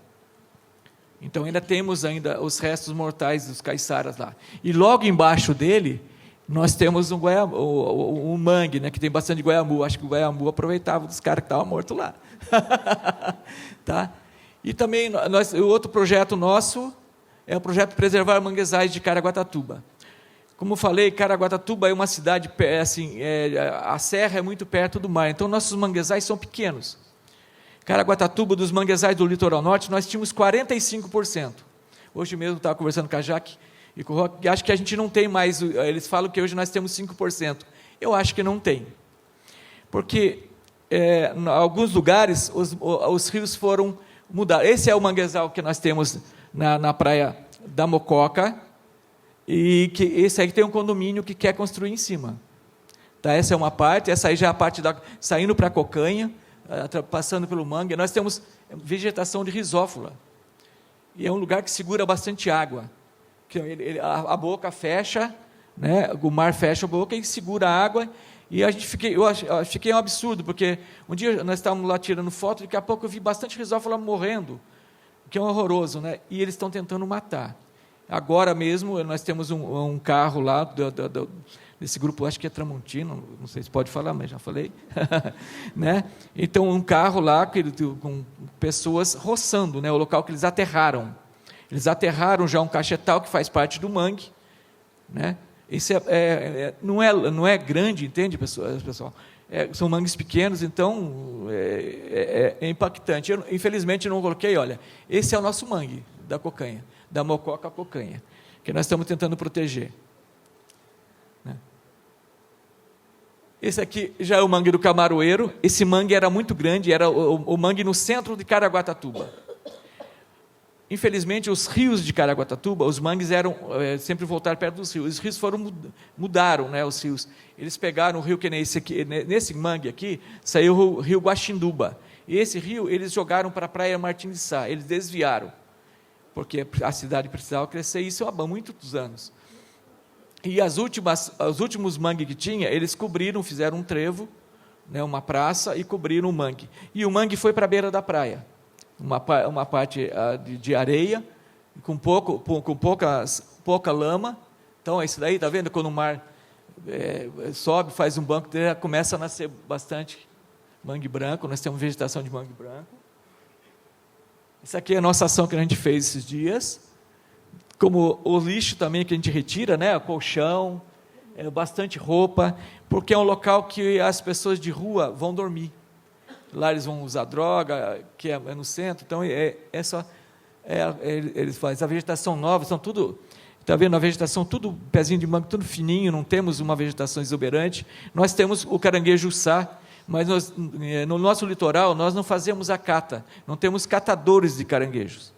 S6: Então ainda temos os restos mortais dos caiçaras lá. E logo embaixo dele nós temos um mangue, né, que tem bastante guaiamu. Acho que o guaiamu aproveitava dos caras que estavam mortos lá. Tá? E também o outro projeto nosso é o projeto Preservar Manguezais de Caraguatatuba. Como falei, Caraguatatuba é uma cidade, assim, a serra é muito perto do mar, então nossos manguezais são pequenos. Caraguatatuba, dos manguezais do litoral norte, nós tínhamos 45%. Hoje mesmo estava conversando com a Jaque e com o Roque, acho que a gente não tem mais, eles falam que hoje nós temos 5%. Eu acho que não tem. Porque, em alguns lugares, os rios foram mudar. Esse é o manguezal que nós temos na praia da Mococa, e que esse aí tem um condomínio que quer construir em cima. Tá? Essa é uma parte, essa aí já é a parte saindo para a Cocanha, passando pelo mangue. Nós temos vegetação de risófila, e é um lugar que segura bastante água. A boca fecha, né? O mar fecha a boca e segura a água. E eu fiquei um absurdo, porque um dia nós estávamos lá tirando foto, e daqui a pouco eu vi bastante risófila morrendo, que é horroroso, né? E eles estão tentando matar. Agora mesmo, nós temos um carro lá, desse grupo, acho que é Tramontino, não sei se pode falar, mas já falei. Né? Então, um carro lá com pessoas roçando, né? O local que eles aterraram. Eles aterraram já um cachetal que faz parte do mangue. Né? Isso não é grande, entende, pessoal? São mangues pequenos, então é impactante. Eu, infelizmente, não coloquei, olha, esse é o nosso mangue da Cocanha, da Mococa à Cocanha, que nós estamos tentando proteger. Né? Esse aqui já é o mangue do Camaroeiro. Esse mangue era muito grande, era o mangue no centro de Caraguatatuba. Infelizmente, os rios de Caraguatatuba, os mangues sempre voltar perto dos rios. Os rios mudaram, né, os rios. Eles pegaram o rio que nesse mangue aqui, saiu o rio Guaxinduba. E esse rio, eles jogaram para a praia Martim de Sá, eles desviaram, porque a cidade precisava crescer, isso há muitos anos. E os últimos mangues que tinha, eles cobriram, fizeram um trevo, né, uma praça, e cobriram o mangue. E o mangue foi para a beira da praia. uma parte de areia, com pouca lama. Então, isso daí, está vendo? Quando o mar sobe, faz um banco, começa a nascer bastante mangue branco. Nós temos vegetação de mangue branco. Essa aqui é a nossa ação que a gente fez esses dias. Como o lixo também que a gente retira, né? O colchão, bastante roupa, porque é um local que as pessoas de rua vão dormir. Lá eles vão usar droga, que é no centro, então eles fazem a vegetação nova, são tudo, está vendo a vegetação, tudo pezinho de mangue, tudo fininho, não temos uma vegetação exuberante. Nós temos o caranguejo-çá, mas no nosso litoral nós não fazemos a cata, não temos catadores de caranguejos,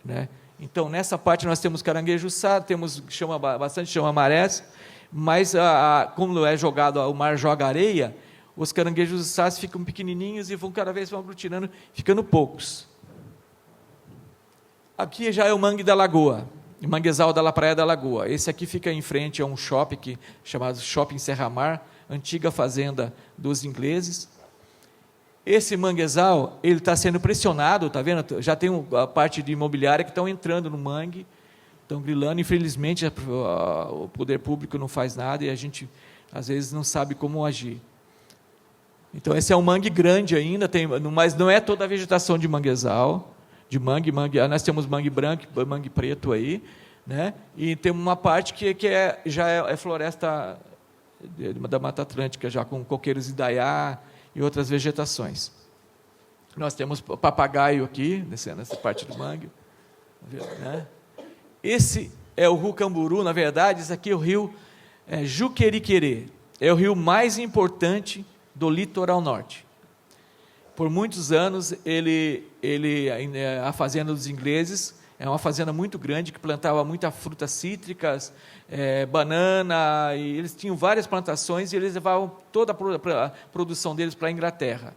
S6: né? Então, nessa parte nós temos caranguejo-çá, temos bastante chama-marés, mas como é jogado, o mar joga areia, os caranguejos-çás ficam pequenininhos e cada vez vão aglutinando, ficando poucos. Aqui já é o mangue da Lagoa, o manguezal da Praia da Lagoa. Esse aqui fica em frente a um shopping chamado Shopping Serra Mar, antiga fazenda dos ingleses. Esse manguezal, ele está sendo pressionado, está vendo? Já tem a parte de imobiliária que estão entrando no mangue, estão grilando. Infelizmente, o poder público não faz nada e a gente, às vezes, não sabe como agir. Então, esse é um mangue grande ainda, mas não é toda a vegetação de manguezal, de mangue. Nós temos mangue branco, mangue preto aí, né? E tem uma parte que já é floresta da Mata Atlântica, já com coqueiros indaiá e outras vegetações. Nós temos papagaio aqui, nessa parte do mangue, né? Esse é o rio Camburu, na verdade, esse aqui é o rio Juqueriquerê, é o rio mais importante do litoral norte. Por muitos anos, a fazenda dos ingleses é uma fazenda muito grande, que plantava muitas frutas cítricas, banana, e eles tinham várias plantações, e eles levavam toda a produção deles para a Inglaterra.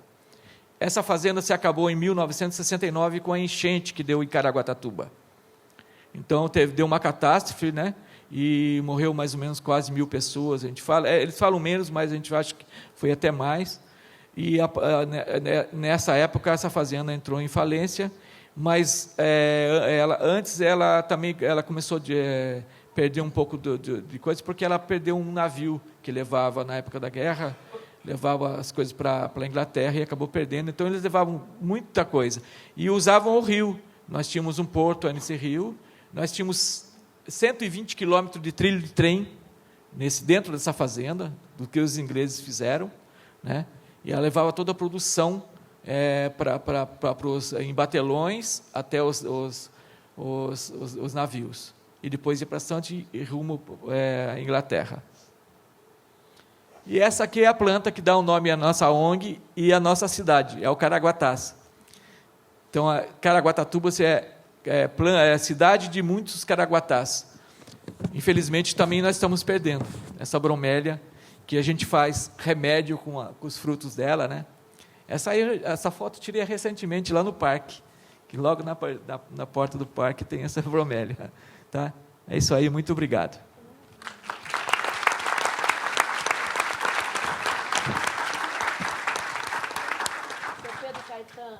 S6: Essa fazenda se acabou em 1969 com a enchente que deu em Caraguatatuba. Então, deu uma catástrofe, né? E morreu mais ou menos quase 1.000 pessoas. Eles falam menos, mas a gente acha que foi até mais. E nessa época, essa fazenda entrou em falência, mas ela começou a perder um pouco de coisas, porque ela perdeu um navio que levava, na época da guerra, levava as coisas para a Inglaterra e acabou perdendo. Então, eles levavam muita coisa. E usavam o rio. Nós tínhamos um porto nesse rio, nós tínhamos 120 quilômetros de trilho de trem dentro dessa fazenda, do que os ingleses fizeram, né? E ela levava toda a produção em batelões até os navios. E depois ia para Santos e rumo à Inglaterra. E essa aqui é a planta que dá o nome à nossa ONG e à nossa cidade, é o Caraguatás. Então, a Caraguatatuba é a cidade de muitos caraguatás. Infelizmente, também nós estamos perdendo essa bromélia, que a gente faz remédio com os frutos dela, né? Essa foto eu tirei recentemente lá no parque, que logo na porta do parque tem essa bromélia. Tá? É isso aí, muito obrigado.
S3: Pedro Caetano.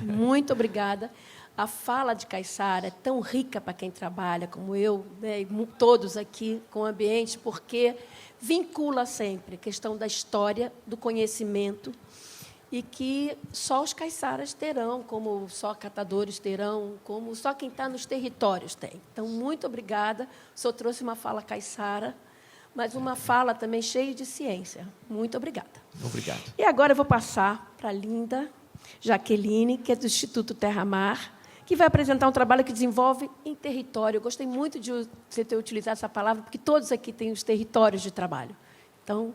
S3: Muito obrigada. A fala de Caiçara é tão rica para quem trabalha, como eu, né, e todos aqui com o ambiente, porque vincula sempre a questão da história, do conhecimento, e que só os caiçaras terão, como só catadores terão, como só quem está nos territórios tem. Então, muito obrigada. O senhor trouxe uma fala caiçara, mas uma fala também cheia de ciência. Muito obrigada.
S6: Obrigado.
S3: E agora eu vou passar para a linda Jaqueline, que é do Instituto Terra Mar, que vai apresentar um trabalho que desenvolve em território. Eu gostei muito de você ter utilizado essa palavra, porque todos aqui têm os territórios de trabalho. Então,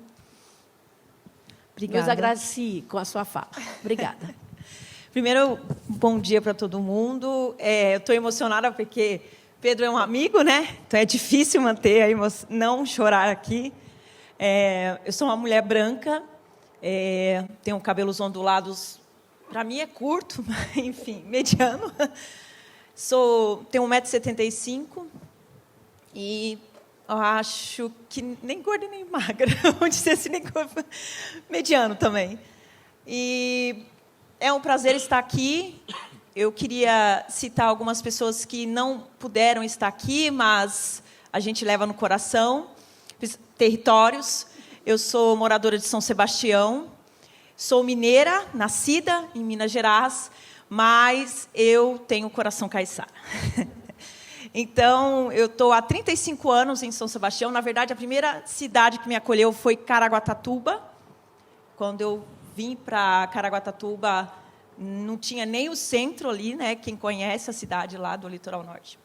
S3: nos agracie com a sua fala. Obrigada.
S7: Primeiro, bom dia para todo mundo. Eu estou emocionada porque Pedro é um amigo, né? Então é difícil manter a emoção, não chorar aqui. Eu sou uma mulher branca, tenho cabelos ondulados. Para mim é curto, mas, enfim, mediano. Tenho 1,75 m e eu acho que nem gorda nem magra. Vamos dizer assim, nem gorda, mediano também. E É um prazer estar aqui. Eu queria citar algumas pessoas que não puderam estar aqui, mas a gente leva no coração. Territórios. Eu sou moradora de São Sebastião. Sou mineira, nascida em Minas Gerais, mas eu tenho coração caiçara. Então, eu estou há 35 anos em São Sebastião. Na verdade, a primeira cidade que me acolheu foi Caraguatatuba. Quando eu vim para Caraguatatuba, não tinha nem o centro ali, né? Quem conhece a cidade lá do Litoral Norte.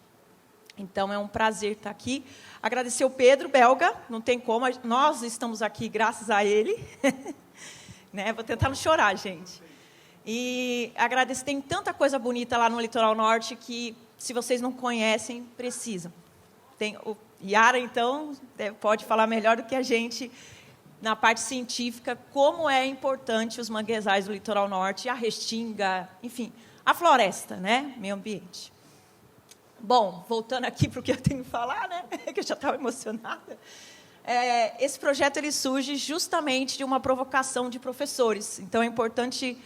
S7: Então, é um prazer estar aqui. Agradecer o Pedro Belga, não tem como, nós estamos aqui graças a ele. Né? Vou tentar não chorar, gente. E agradecer, tem tanta coisa bonita lá no Litoral Norte que, se vocês não conhecem, precisam. Tem o Yara, então, pode falar melhor do que a gente, na parte científica, como é importante os manguezais do Litoral Norte, a restinga, enfim, a floresta, né? Meio ambiente. Bom, voltando aqui para o que eu tenho que falar, né? Que eu já estava emocionada. Esse projeto ele surge justamente de uma provocação de professores. Então, é importante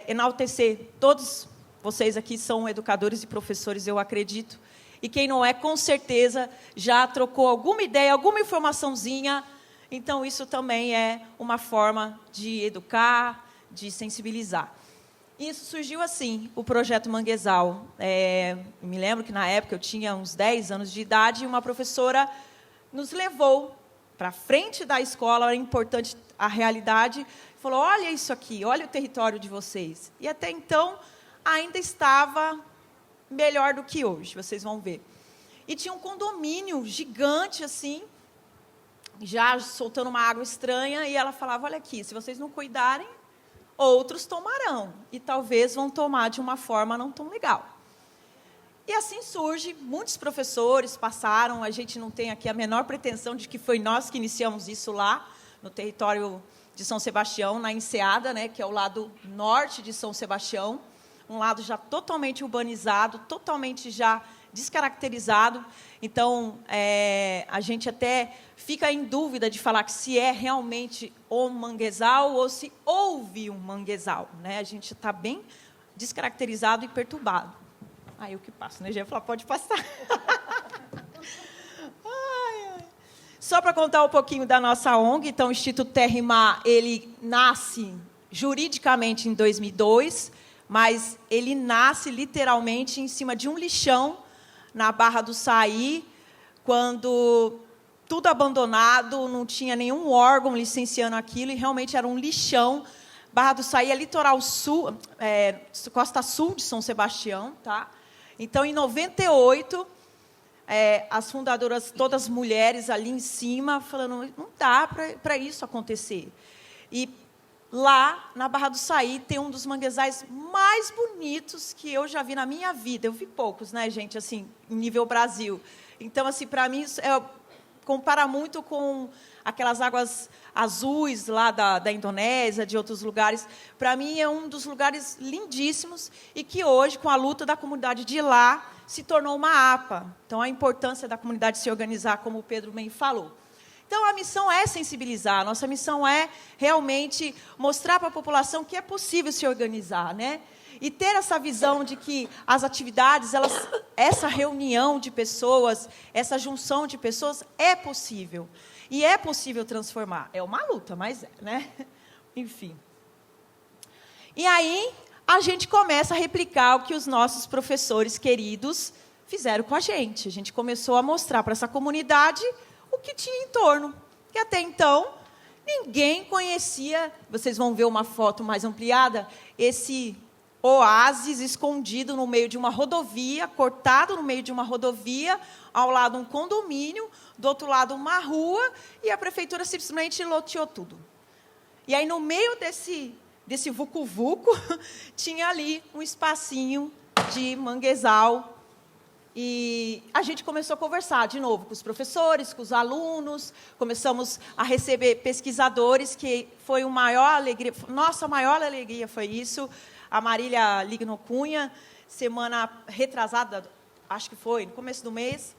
S7: enaltecer. Todos vocês aqui são educadores e professores, eu acredito. E quem não é, com certeza, já trocou alguma ideia, alguma informaçãozinha. Então, isso também é uma forma de educar, de sensibilizar. Isso surgiu assim, o Projeto Manguezal. Me lembro que, na época, eu tinha uns 10 anos de idade e uma professora nos levou para frente da escola, era importante a realidade, falou, olha isso aqui, olha o território de vocês. E, até então, ainda estava melhor do que hoje, vocês vão ver. E tinha um condomínio gigante, assim, já soltando uma água estranha, e ela falava, olha aqui, se vocês não cuidarem, outros tomarão, e talvez vão tomar de uma forma não tão legal. E assim surge, muitos professores passaram, a gente não tem aqui a menor pretensão de que foi nós que iniciamos isso lá, no território de São Sebastião, na Enseada, né, que é o lado norte de São Sebastião, um lado já totalmente urbanizado, totalmente já descaracterizado. Então, a gente até fica em dúvida de falar que se é realmente um manguezal ou se houve um manguezal, né? A gente está bem descaracterizado e perturbado. Aí o que passa, né? Já ia falar, pode passar. Só para contar um pouquinho da nossa ONG, então, o Instituto Terra e Mar, ele nasce juridicamente em 2002, mas ele nasce literalmente em cima de um lixão na Barra do Saí, quando tudo abandonado, não tinha nenhum órgão licenciando aquilo, e realmente era um lixão. Barra do Saí é litoral sul, costa sul de São Sebastião, tá? Então, em 98, as fundadoras, todas mulheres ali em cima, falando, não dá para isso acontecer. E lá, na Barra do Saí, tem um dos manguezais mais bonitos que eu já vi na minha vida. Eu vi poucos, né, gente, assim, em nível Brasil. Então, assim, para mim, compara muito com aquelas águas azuis lá da Indonésia, de outros lugares. Para mim, é um dos lugares lindíssimos e que hoje, com a luta da comunidade de lá, se tornou uma APA. Então, a importância da comunidade se organizar, como o Pedro bem falou. Então, a missão é sensibilizar, a nossa missão é realmente mostrar para a população que é possível se organizar, né? E ter essa visão de que as atividades, essa reunião de pessoas, essa junção de pessoas é possível. E é possível transformar. É uma luta, mas é, né? Enfim. E aí, a gente começa a replicar o que os nossos professores queridos fizeram com a gente. A gente começou a mostrar para essa comunidade o que tinha em torno. Que até então, ninguém conhecia, vocês vão ver uma foto mais ampliada, esse oásis escondido no meio de uma rodovia, cortado no meio de uma rodovia, ao lado um condomínio, do outro lado uma rua, e a prefeitura simplesmente loteou tudo. E aí, no meio desse vucu-vucu, tinha ali um espacinho de manguezal. E a gente começou a conversar de novo com os professores, com os alunos, começamos a receber pesquisadores, que foi a maior alegria, nossa maior alegria foi isso. A Marília Ligno Cunha, semana retrasada, acho que foi, no começo do mês,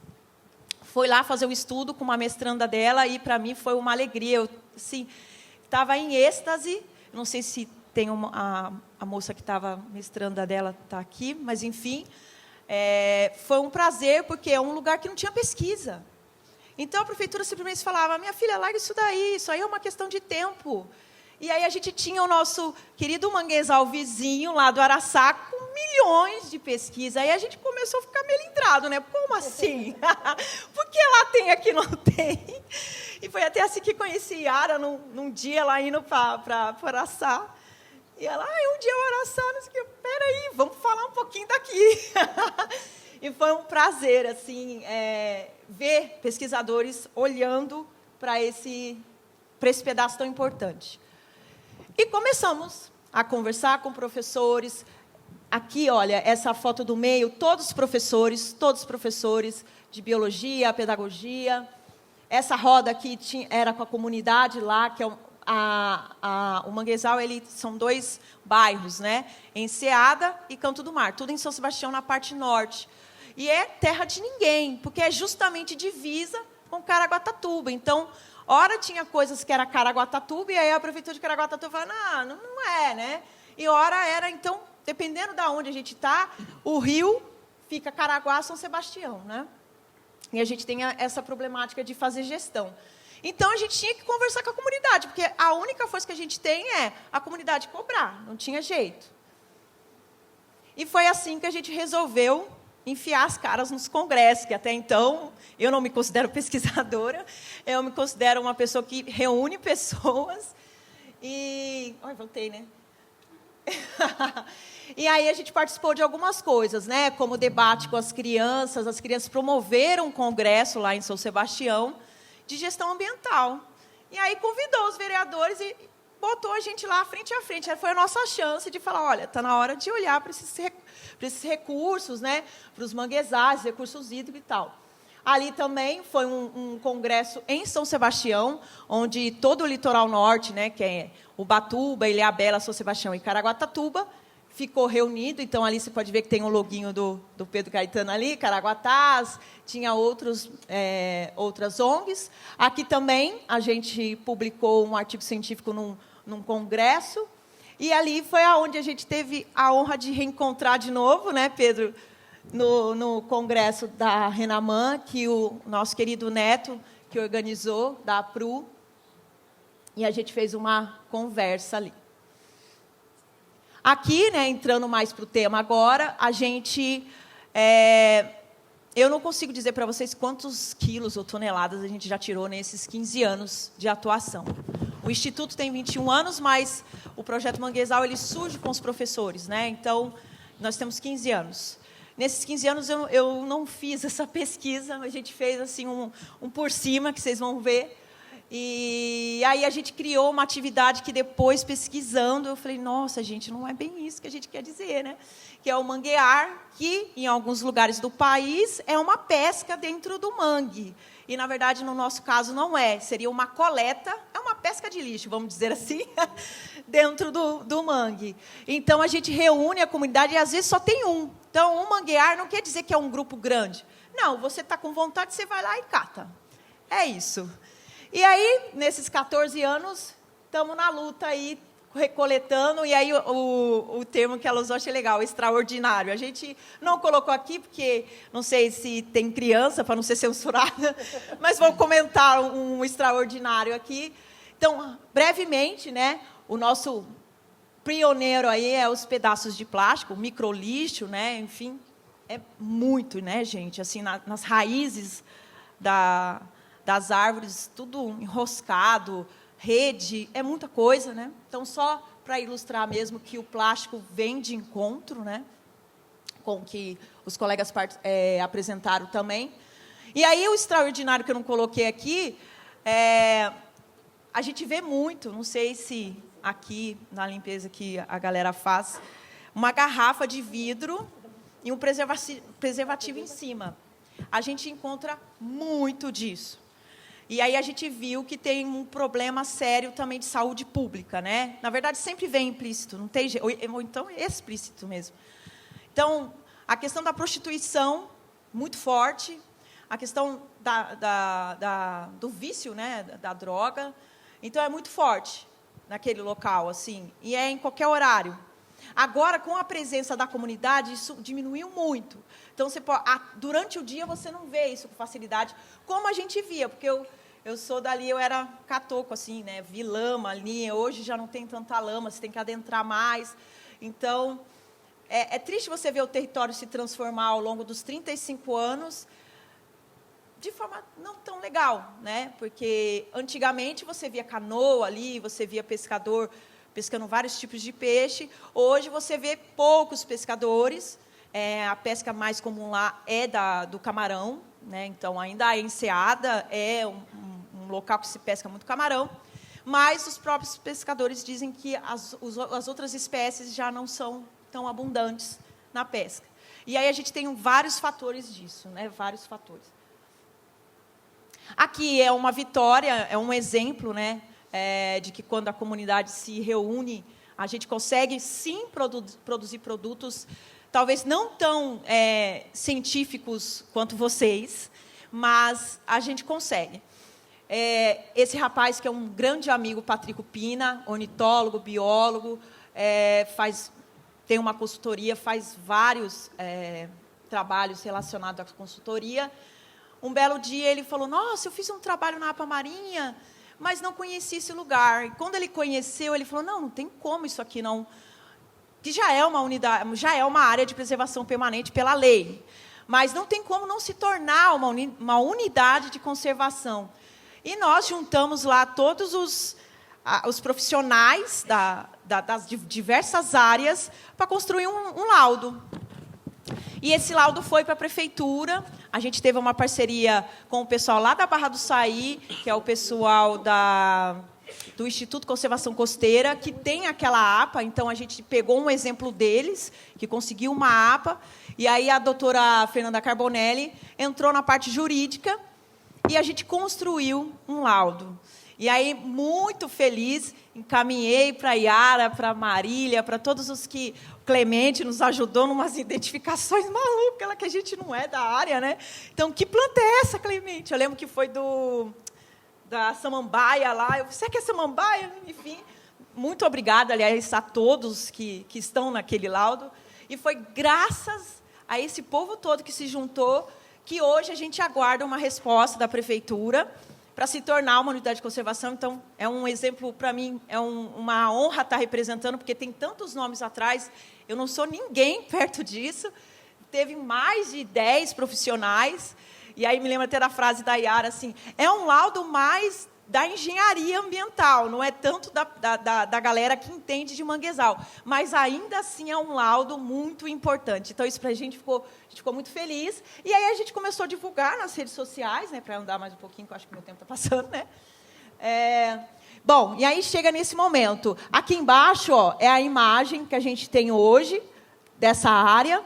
S7: foi lá fazer o estudo com uma mestranda dela, e para mim foi uma alegria. Eu, assim, estava em êxtase, não sei se tem a moça que estava mestranda dela, está aqui, mas, enfim, foi um prazer, porque é um lugar que não tinha pesquisa. Então, a prefeitura simplesmente falava, minha filha, larga isso daí, isso aí é uma questão de tempo. E aí a gente tinha o nosso querido manguezal vizinho, lá do Araçá, com milhões de pesquisas. Aí a gente começou a ficar melindrado, né? Como assim? Por que lá tem, aqui não tem? E foi até assim que conheci Yara, num dia lá indo para Araçá. E ela, um dia o Araçá, não sei o que. Peraí, vamos falar um pouquinho daqui. E foi um prazer, assim, ver pesquisadores olhando para esse pedaço tão importante. E começamos a conversar com professores. Aqui, olha, essa foto do meio, todos os professores de biologia, pedagogia. Essa roda aqui era com a comunidade lá, que é o Manguezal, são 2 bairros, né? Enseada e Canto do Mar, tudo em São Sebastião, na parte norte. E é terra de ninguém, porque é justamente divisa com Caraguatatuba. Então, ora tinha coisas que era Caraguatatuba, e aí a prefeitura de Caraguatatuba falava, não é, né? E ora era, então, dependendo de onde a gente está, o rio fica Caraguá, São Sebastião, né? E a gente tem essa problemática de fazer gestão. Então, a gente tinha que conversar com a comunidade, porque a única força que a gente tem é a comunidade cobrar, não tinha jeito. E foi assim que a gente resolveu enfiar as caras nos congressos, que até então eu não me considero pesquisadora, eu me considero uma pessoa que reúne pessoas. E... voltei, né? E aí a gente participou de algumas coisas, né? Como debate com as crianças promoveram um congresso lá em São Sebastião de gestão ambiental. E aí convidou os vereadores e botou a gente lá frente a frente. Foi a nossa chance de falar, olha, está na hora de olhar para esses recursos, né? Para os manguezais, recursos hídricos e tal. Ali também foi um congresso em São Sebastião, onde todo o litoral norte, né, que é Ubatuba, Ilhabela, São Sebastião e Caraguatatuba, ficou reunido. Então, ali você pode ver que tem o loginho do Pedro Caetano ali, Caraguatás, tinha outras ONGs. Aqui também a gente publicou um artigo científico num congresso, e ali foi onde a gente teve a honra de reencontrar de novo, né, Pedro, no congresso da Renaman, que o nosso querido Neto, que organizou, da APRU, e a gente fez uma conversa ali. Aqui, né, entrando mais para o tema agora, a gente... eu não consigo dizer para vocês quantos quilos ou toneladas a gente já tirou nesses 15 anos de atuação. O Instituto tem 21 anos, mas o Projeto Manguezal ele surge com os professores, né? Então, nós temos 15 anos. Nesses 15 anos, eu não fiz essa pesquisa, a gente fez assim, um por cima, que vocês vão ver. E aí a gente criou uma atividade que depois, pesquisando, eu falei, nossa, gente, não é bem isso que a gente quer dizer, né? Que é o manguear, que, em alguns lugares do país, é uma pesca dentro do mangue. E, na verdade, no nosso caso, não é. Seria uma coleta, é uma pesca de lixo, vamos dizer assim, dentro do mangue. Então, a gente reúne a comunidade e, às vezes, só tem um. Então, um manguear não quer dizer que é um grupo grande. Não, você está com vontade, você vai lá e cata. É isso. E aí, nesses 14 anos, estamos na luta aí, recoletando, e aí o termo que ela usou, achei legal, extraordinário. A gente não colocou aqui, porque não sei se tem criança, para não ser censurada, mas vou comentar um extraordinário aqui. Então, brevemente, né, o nosso pioneiro aí é os pedaços de plástico, o microlixo, né, enfim, é muito, né, gente, assim, nas raízes das árvores, tudo enroscado, rede, é muita coisa, né? Então, só para ilustrar mesmo que o plástico vem de encontro, né? Com que os colegas apresentaram também. E aí, o extraordinário que eu não coloquei aqui, a gente vê muito, não sei se aqui, na limpeza que a galera faz, uma garrafa de vidro e um preservativo em cima. A gente encontra muito disso. E aí a gente viu que tem um problema sério também de saúde pública, né? Na verdade, sempre vem implícito, não tem jeito, ou então é explícito mesmo. Então, a questão da prostituição, muito forte, a questão do vício, né, da droga, então é muito forte. naquele local, assim, e é em qualquer horário. Agora, com a presença da comunidade, isso diminuiu muito. Então, durante o dia, você não vê isso com facilidade, como a gente via, porque eu sou dali, eu era catoco, assim, né? Vi lama ali, hoje já não tem tanta lama, você tem que adentrar mais. Então, é triste você ver o território se transformar ao longo dos 35 anos de forma não tão legal, né? Porque antigamente você via canoa ali, você via pescador pescando vários tipos de peixe. Hoje você vê poucos pescadores. A pesca mais comum lá é do camarão, né? Então ainda a enseada é um local que se pesca muito camarão, mas os próprios pescadores dizem que as outras espécies já não são tão abundantes na pesca. E aí a gente tem vários fatores disso, né? Vários fatores. Aqui é uma vitória, é um exemplo, né? De que quando a comunidade se reúne, a gente consegue sim produzir produtos, talvez não tão científicos quanto vocês, mas a gente consegue. Esse rapaz, que é um grande amigo, Patrico Pina, ornitólogo, biólogo, tem uma consultoria, faz vários trabalhos relacionados à consultoria. Um belo dia ele falou: nossa, eu fiz um trabalho na APA Marinha, mas não conhecia esse lugar. E quando ele conheceu, ele falou: não tem como isso aqui não, que já é uma unidade, já é uma área de preservação permanente pela lei, mas não tem como não se tornar uma unidade de conservação. E nós juntamos lá todos os profissionais das diversas áreas para construir um laudo. E esse laudo foi para a prefeitura. A gente teve uma parceria com o pessoal lá da Barra do Saí, que é o pessoal do Instituto de Conservação Costeira, que tem aquela APA. Então, a gente pegou um exemplo deles, que conseguiu uma APA, e aí a doutora Fernanda Carbonelli entrou na parte jurídica e a gente construiu um laudo. E aí, muito feliz, encaminhei para a Yara, para a Marília, para todos os que... Clemente nos ajudou em umas identificações malucas, que a gente não é da área, né? Então, que planta é essa, Clemente? Eu lembro que foi da samambaia lá. Você que é samambaia? Enfim, muito obrigada, aliás, a todos que estão naquele laudo. E foi graças a esse povo todo que se juntou que hoje a gente aguarda uma resposta da prefeitura para se tornar uma unidade de conservação. Então, é um exemplo, para mim, é uma honra estar representando, porque tem tantos nomes atrás, eu não sou ninguém perto disso. Teve mais de 10 profissionais, e aí me lembro até da frase da Yara, assim, é um laudo mais da engenharia ambiental, não é tanto da galera que entende de manguezal, mas ainda assim é um laudo muito importante. Então, isso para a gente ficou muito feliz. E aí a gente começou a divulgar nas redes sociais, né, para andar mais um pouquinho, que eu acho que meu tempo está passando, né? Bom, e aí chega nesse momento. Aqui embaixo, ó, é a imagem que a gente tem hoje dessa área.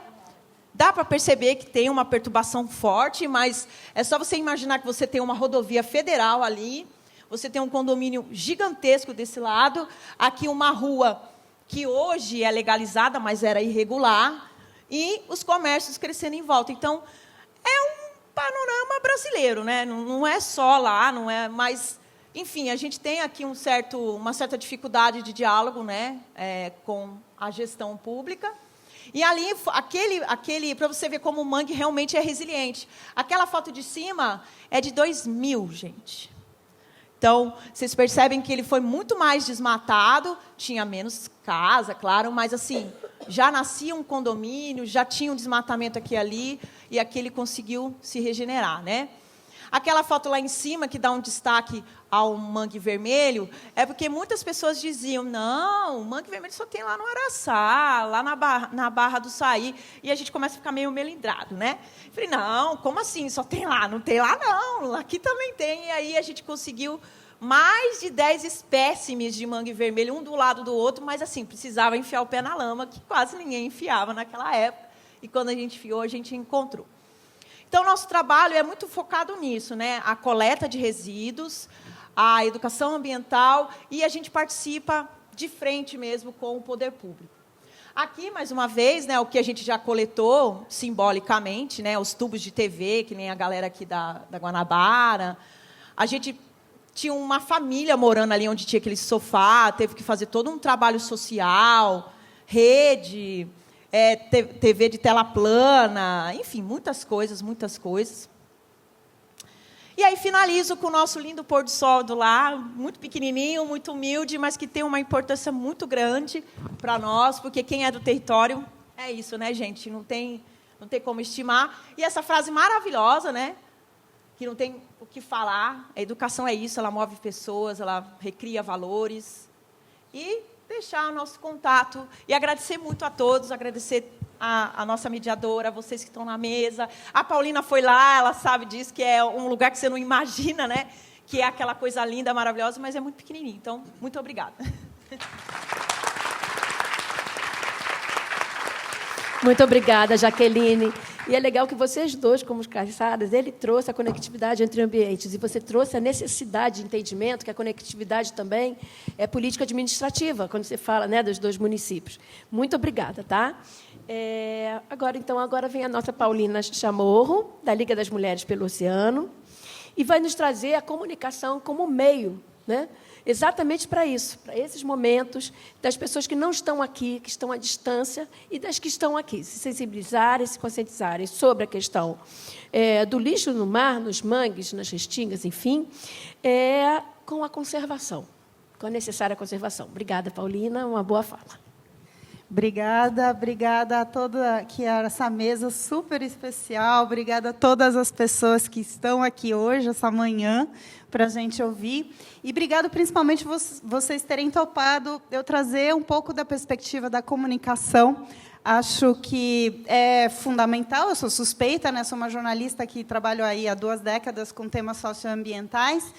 S7: Dá para perceber que tem uma perturbação forte, mas é só você imaginar que você tem uma rodovia federal ali, você tem um condomínio gigantesco desse lado, aqui uma rua que hoje é legalizada, mas era irregular, e os comércios crescendo em volta. Então, é um panorama brasileiro, né? Não é só lá, não é, mas, enfim, a gente tem aqui uma certa dificuldade de diálogo, né, com a gestão pública. E ali, para você ver como o mangue realmente é resiliente. Aquela foto de cima é de 2000, gente. Então, vocês percebem que ele foi muito mais desmatado, tinha menos casa, claro, mas assim, já nascia um condomínio, já tinha um desmatamento aqui e ali, e aqui ele conseguiu se regenerar, né? Aquela foto lá em cima, que dá um destaque ao mangue vermelho, é porque muitas pessoas diziam, não, o mangue vermelho só tem lá no Araçá, lá na Barra do Saí, e a gente começa a ficar meio melindrado, né? Falei, não, como assim? Só tem lá? Não tem lá, não. Aqui também tem. E aí a gente conseguiu mais de 10 espécimes de mangue vermelho, um do lado do outro, mas assim, precisava enfiar o pé na lama, que quase ninguém enfiava naquela época. E quando a gente enfiou, a gente encontrou. Então, nosso trabalho é muito focado nisso, né? A coleta de resíduos, a educação ambiental, e a gente participa de frente mesmo com o poder público. Aqui, mais uma vez, né, o que a gente já coletou simbolicamente, né, os tubos de TV, que nem a galera aqui da Guanabara. A gente tinha uma família morando ali onde tinha aquele sofá, teve que fazer todo um trabalho social, rede, TV de tela plana, enfim, muitas coisas, muitas coisas. E aí finalizo com o nosso lindo pôr do sol do lar, muito pequenininho, muito humilde, mas que tem uma importância muito grande para nós, porque quem é do território é isso, né, gente? Não tem como estimar. E essa frase maravilhosa, né? Que não tem o que falar. A educação é isso, ela move pessoas, ela recria valores. E deixar o nosso contato. E agradecer muito a todos, agradecer a nossa mediadora, vocês que estão na mesa. A Paulina foi lá, ela sabe disso, que é um lugar que você não imagina, né? Que é aquela coisa linda, maravilhosa, mas é muito pequenininho. Então, muito obrigada.
S3: Muito obrigada, Jaqueline. E é legal que vocês dois, como caçadas, ele trouxe a conectividade entre ambientes e você trouxe a necessidade de entendimento que a conectividade também é política administrativa, quando você fala, né, dos dois municípios. Muito obrigada, tá? Agora vem a nossa Paulina Chamorro, da Liga das Mulheres pelo Oceano, e vai nos trazer a comunicação como meio, né? Exatamente para isso, para esses momentos das pessoas que não estão aqui, que estão à distância, e das que estão aqui, se sensibilizarem, se conscientizarem sobre a questão do lixo no mar, nos mangues, nas restingas, enfim, com a conservação, com a necessária conservação. Obrigada, Paulina, uma boa fala.
S8: Obrigada a toda aqui essa mesa super especial. Obrigada a todas as pessoas que estão aqui hoje, essa manhã, para a gente ouvir. E obrigado principalmente vocês terem topado eu trazer um pouco da perspectiva da comunicação. Acho que é fundamental, eu sou suspeita, né? Sou uma jornalista que trabalho aí há 2 décadas com temas socioambientais.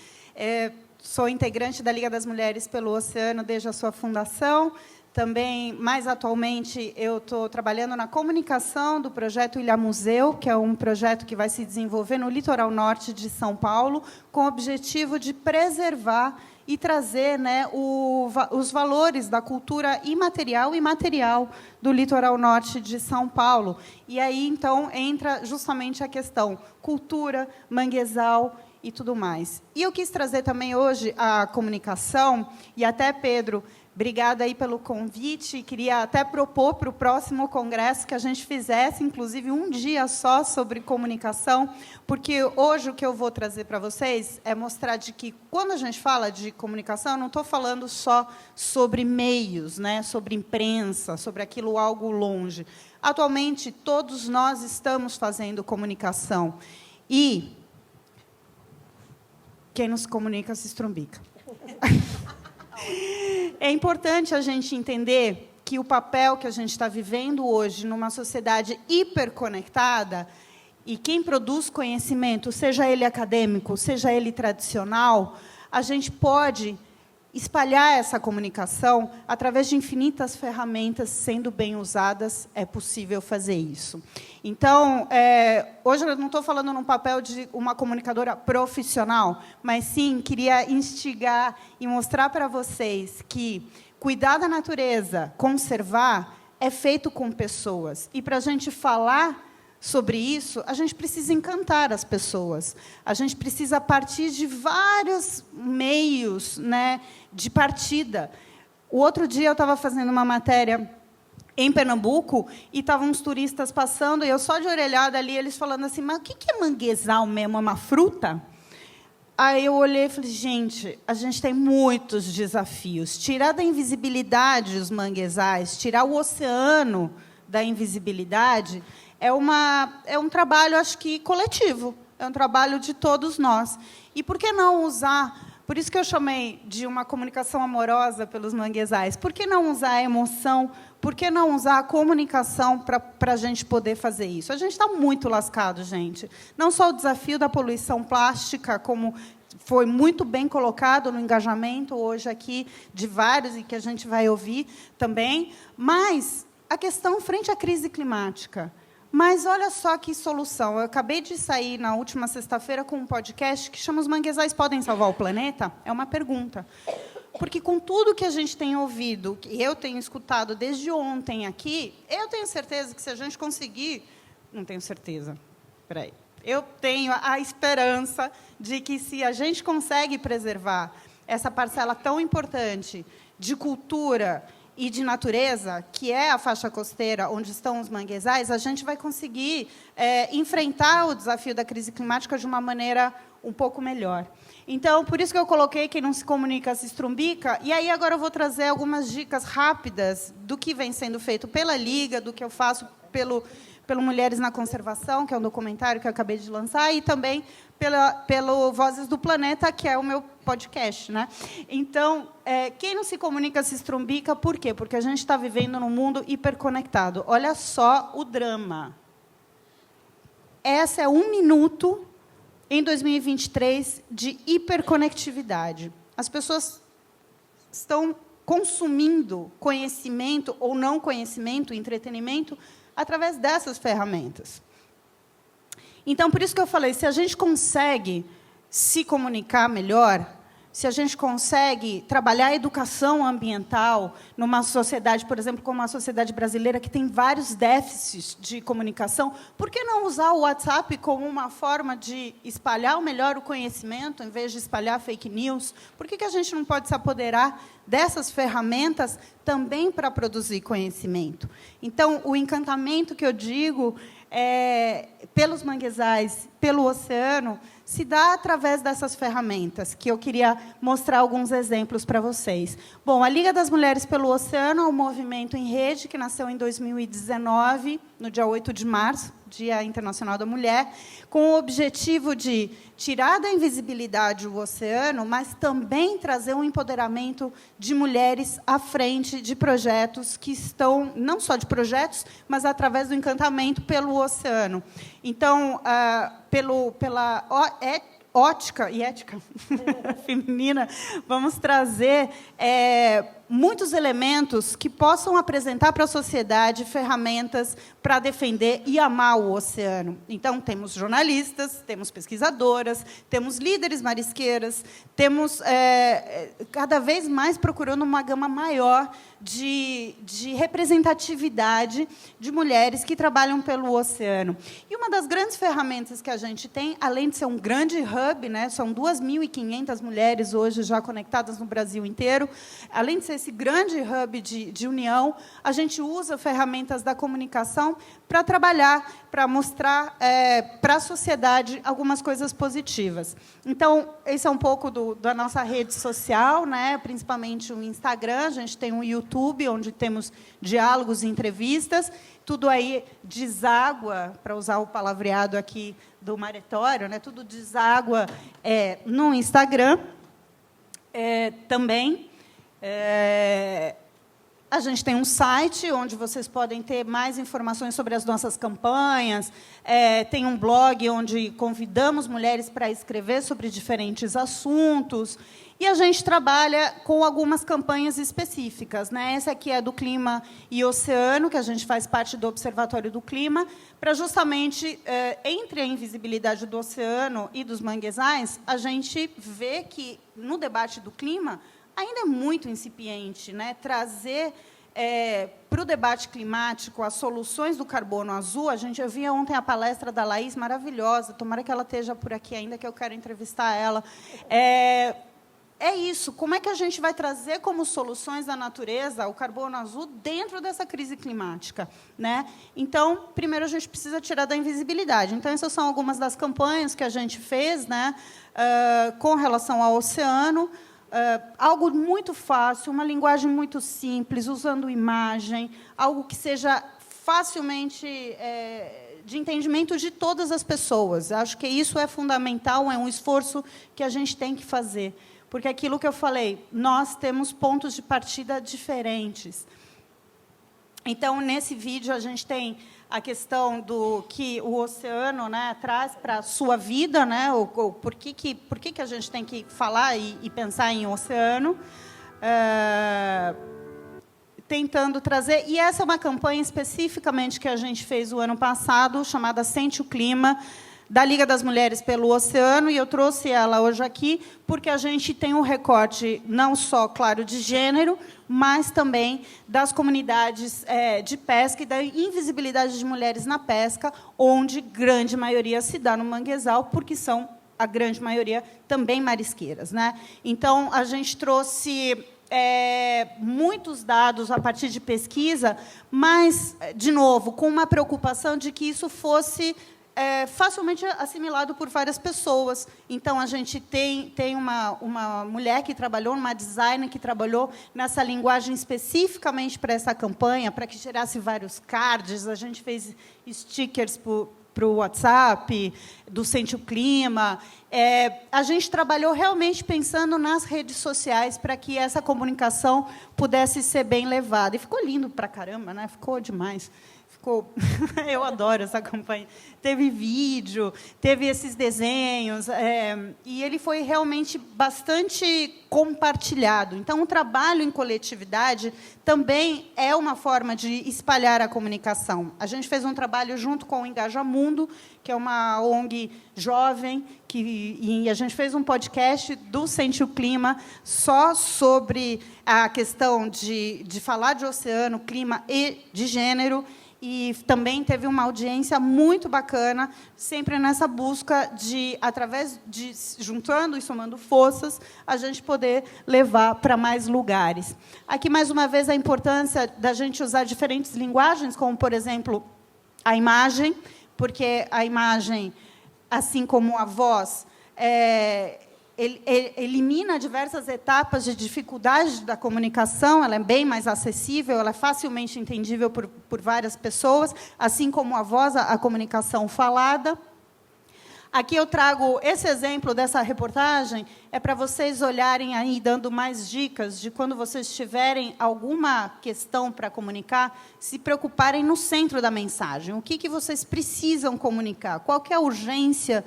S8: Sou integrante da Liga das Mulheres pelo Oceano desde a sua fundação. Também, mais atualmente, eu estou trabalhando na comunicação do projeto Ilha Museu, que é um projeto que vai se desenvolver no litoral norte de São Paulo, com o objetivo de preservar e trazer, né, os valores da cultura imaterial e material do litoral norte de São Paulo. E aí, então, entra justamente a questão cultura, manguezal e tudo mais. E eu quis trazer também hoje a comunicação, e até, Pedro, obrigada aí pelo convite. Queria até propor para o próximo congresso que a gente fizesse, inclusive, um dia só sobre comunicação, porque hoje o que eu vou trazer para vocês é mostrar de que, quando a gente fala de comunicação, eu não estou falando só sobre meios, né, sobre imprensa, sobre aquilo algo longe. Atualmente, todos nós estamos fazendo comunicação. E quem não se comunica se estrumbica. É importante a gente entender que o papel que a gente está vivendo hoje numa sociedade hiperconectada, e quem produz conhecimento, seja ele acadêmico, seja ele tradicional, a gente pode espalhar essa comunicação através de infinitas ferramentas, sendo bem usadas, é possível fazer isso. Então, hoje eu não estou falando num papel de uma comunicadora profissional, mas, sim, queria instigar e mostrar para vocês que cuidar da natureza, conservar, é feito com pessoas. E, para a gente falar sobre isso, a gente precisa encantar as pessoas. A gente precisa partir de vários meios, né, de partida. O outro dia eu estava fazendo uma matéria em Pernambuco e estavam uns turistas passando, e eu só de orelhada ali, eles falando assim, mas o que é manguezal mesmo? É uma fruta? Aí eu olhei e falei, gente, a gente tem muitos desafios. Tirar da invisibilidade os manguezais, tirar o oceano da invisibilidade, é um trabalho, acho que, coletivo. É um trabalho de todos nós. E por que não usar... Por isso que eu chamei de uma comunicação amorosa pelos manguezais. Por que não usar a emoção? Por que não usar a comunicação para a gente poder fazer isso? A gente está muito lascado, gente. Não só o desafio da poluição plástica, como foi muito bem colocado no engajamento hoje aqui, de vários, e que a gente vai ouvir também, mas a questão frente à crise climática. Mas olha só que solução. Eu acabei de sair, na última sexta-feira, com um podcast que chama Os Manguezais Podem Salvar o Planeta? É uma pergunta. Porque, com tudo que a gente tem ouvido, que eu tenho escutado desde ontem aqui, eu tenho certeza que, se a gente conseguir... Não tenho certeza. Espera aí. Eu tenho a esperança de que, se a gente consegue preservar essa parcela tão importante de cultura e de natureza, que é a faixa costeira, onde estão os manguezais, a gente vai conseguir enfrentar o desafio da crise climática de uma maneira um pouco melhor. Então, por isso que eu coloquei quem não se comunica se estrumbica. E aí agora eu vou trazer algumas dicas rápidas do que vem sendo feito pela Liga, do que eu faço pelo Mulheres na Conservação, que é um documentário que eu acabei de lançar, e também pelo Vozes do Planeta, que é o meu podcast, né? Então, quem não se comunica se estrumbica, por quê? Porque a gente está vivendo num mundo hiperconectado. Olha só o drama. Essa é 1 minuto em 2023 de hiperconectividade. As pessoas estão consumindo conhecimento ou não conhecimento, entretenimento, através dessas ferramentas. Então, por isso que eu falei, se a gente consegue se comunicar melhor, se a gente consegue trabalhar a educação ambiental numa sociedade, por exemplo, como a sociedade brasileira, que tem vários déficits de comunicação, por que não usar o WhatsApp como uma forma de espalhar melhor o conhecimento, em vez de espalhar fake news? Por que a gente não pode se apoderar dessas ferramentas também para produzir conhecimento? Então, o encantamento que eu digo pelos manguezais, pelo oceano, se dá através dessas ferramentas, que eu queria mostrar alguns exemplos para vocês. Bom, a Liga das Mulheres pelo Oceano é um movimento em rede que nasceu em 2019, no dia 8 de março, Dia Internacional da Mulher, com o objetivo de tirar da invisibilidade o oceano, mas também trazer um empoderamento de mulheres à frente de projetos que estão, não só de projetos, mas através do encantamento pelo oceano. Então, pela ótica e ética feminina, vamos trazer muitos elementos que possam apresentar para a sociedade ferramentas para defender e amar o oceano. Então, temos jornalistas, temos pesquisadoras, temos líderes marisqueiras, temos cada vez mais procurando uma gama maior de representatividade de mulheres que trabalham pelo oceano. E uma das grandes ferramentas que a gente tem, além de ser um grande hub, né, são 2.500 mulheres hoje já conectadas no Brasil inteiro, além de ser esse grande hub de união, a gente usa ferramentas da comunicação para trabalhar, para mostrar para a sociedade algumas coisas positivas. Então, esse é um pouco da nossa rede social, né? Principalmente o Instagram, a gente tem um YouTube, onde temos diálogos e entrevistas, tudo aí deságua, para usar o palavreado aqui do Maretório, né? Tudo deságua no Instagram também. A gente tem um site onde vocês podem ter mais informações sobre as nossas campanhas, tem um blog onde convidamos mulheres para escrever sobre diferentes assuntos, e a gente trabalha com algumas campanhas específicas, né? Essa aqui é do Clima e Oceano, que a gente faz parte do Observatório do Clima, para justamente, entre a invisibilidade do oceano e dos manguezais, a gente vê que, no debate do clima, ainda é muito incipiente, né? Trazer para o debate climático as soluções do carbono azul. Eu vi ontem a palestra da Laís, maravilhosa, tomara que ela esteja por aqui ainda, que eu quero entrevistar ela. É isso, como é que a gente vai trazer como soluções da natureza o carbono azul dentro dessa crise climática, né? Então, primeiro a gente precisa tirar da invisibilidade. Então, essas são algumas das campanhas que a gente fez, né, com relação ao oceano. Algo muito fácil, uma linguagem muito simples, usando imagem, algo que seja facilmente de entendimento de todas as pessoas. Acho que isso é fundamental, é um esforço que a gente tem que fazer. Porque aquilo que eu falei, nós temos pontos de partida diferentes. Então, nesse vídeo, a gente tem a questão do que o oceano, né, traz para a sua vida, né, por que a gente tem que falar e pensar em oceano, tentando trazer. E essa é uma campanha especificamente que a gente fez o ano passado, chamada Sente o Clima, da Liga das Mulheres pelo Oceano, e eu trouxe ela hoje aqui porque a gente tem um recorte não só, claro, de gênero, mas também das comunidades de pesca e da invisibilidade de mulheres na pesca, onde grande maioria se dá no manguezal, porque são, a grande maioria, também marisqueiras, né? Então, a gente trouxe muitos dados a partir de pesquisa, mas, de novo, com uma preocupação de que isso fosse facilmente assimilado por várias pessoas. Então, a gente tem uma mulher que trabalhou, uma designer que trabalhou nessa linguagem especificamente para essa campanha, para que gerasse vários cards. A gente fez stickers para o WhatsApp, do Sente o Clima. A gente trabalhou realmente pensando nas redes sociais para que essa comunicação pudesse ser bem levada. E ficou lindo para caramba, né? Ficou demais. Eu adoro essa campanha. Teve vídeo, teve esses desenhos, e ele foi realmente bastante compartilhado. Então, o trabalho em coletividade também é uma forma de espalhar a comunicação. A gente fez um trabalho junto com o Engajamundo, que é uma ONG jovem, e a gente fez um podcast do Sente o Clima só sobre a questão de falar de oceano, clima e de gênero. E também teve uma audiência muito bacana, sempre nessa busca de, através de juntando e somando forças, a gente poder levar para mais lugares. Aqui, mais uma vez, a importância da gente usar diferentes linguagens, como, por exemplo, a imagem, porque a imagem, assim como a voz, elimina diversas etapas de dificuldade da comunicação, ela é bem mais acessível, ela é facilmente entendível por várias pessoas, assim como a voz, a comunicação falada. Aqui eu trago esse exemplo dessa reportagem, para vocês olharem aí, dando mais dicas de quando vocês tiverem alguma questão para comunicar, se preocuparem no centro da mensagem. O que vocês precisam comunicar? Qual que é a urgência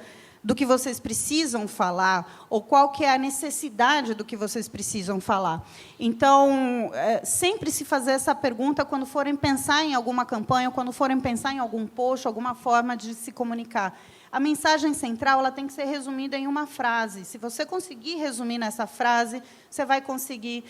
S8: do que vocês precisam falar, ou qual que é a necessidade do que vocês precisam falar. Então, sempre se fazer essa pergunta quando forem pensar em alguma campanha, ou quando forem pensar em algum post, alguma forma de se comunicar. A mensagem central ela tem que ser resumida em uma frase. Se você conseguir resumir nessa frase, você vai conseguir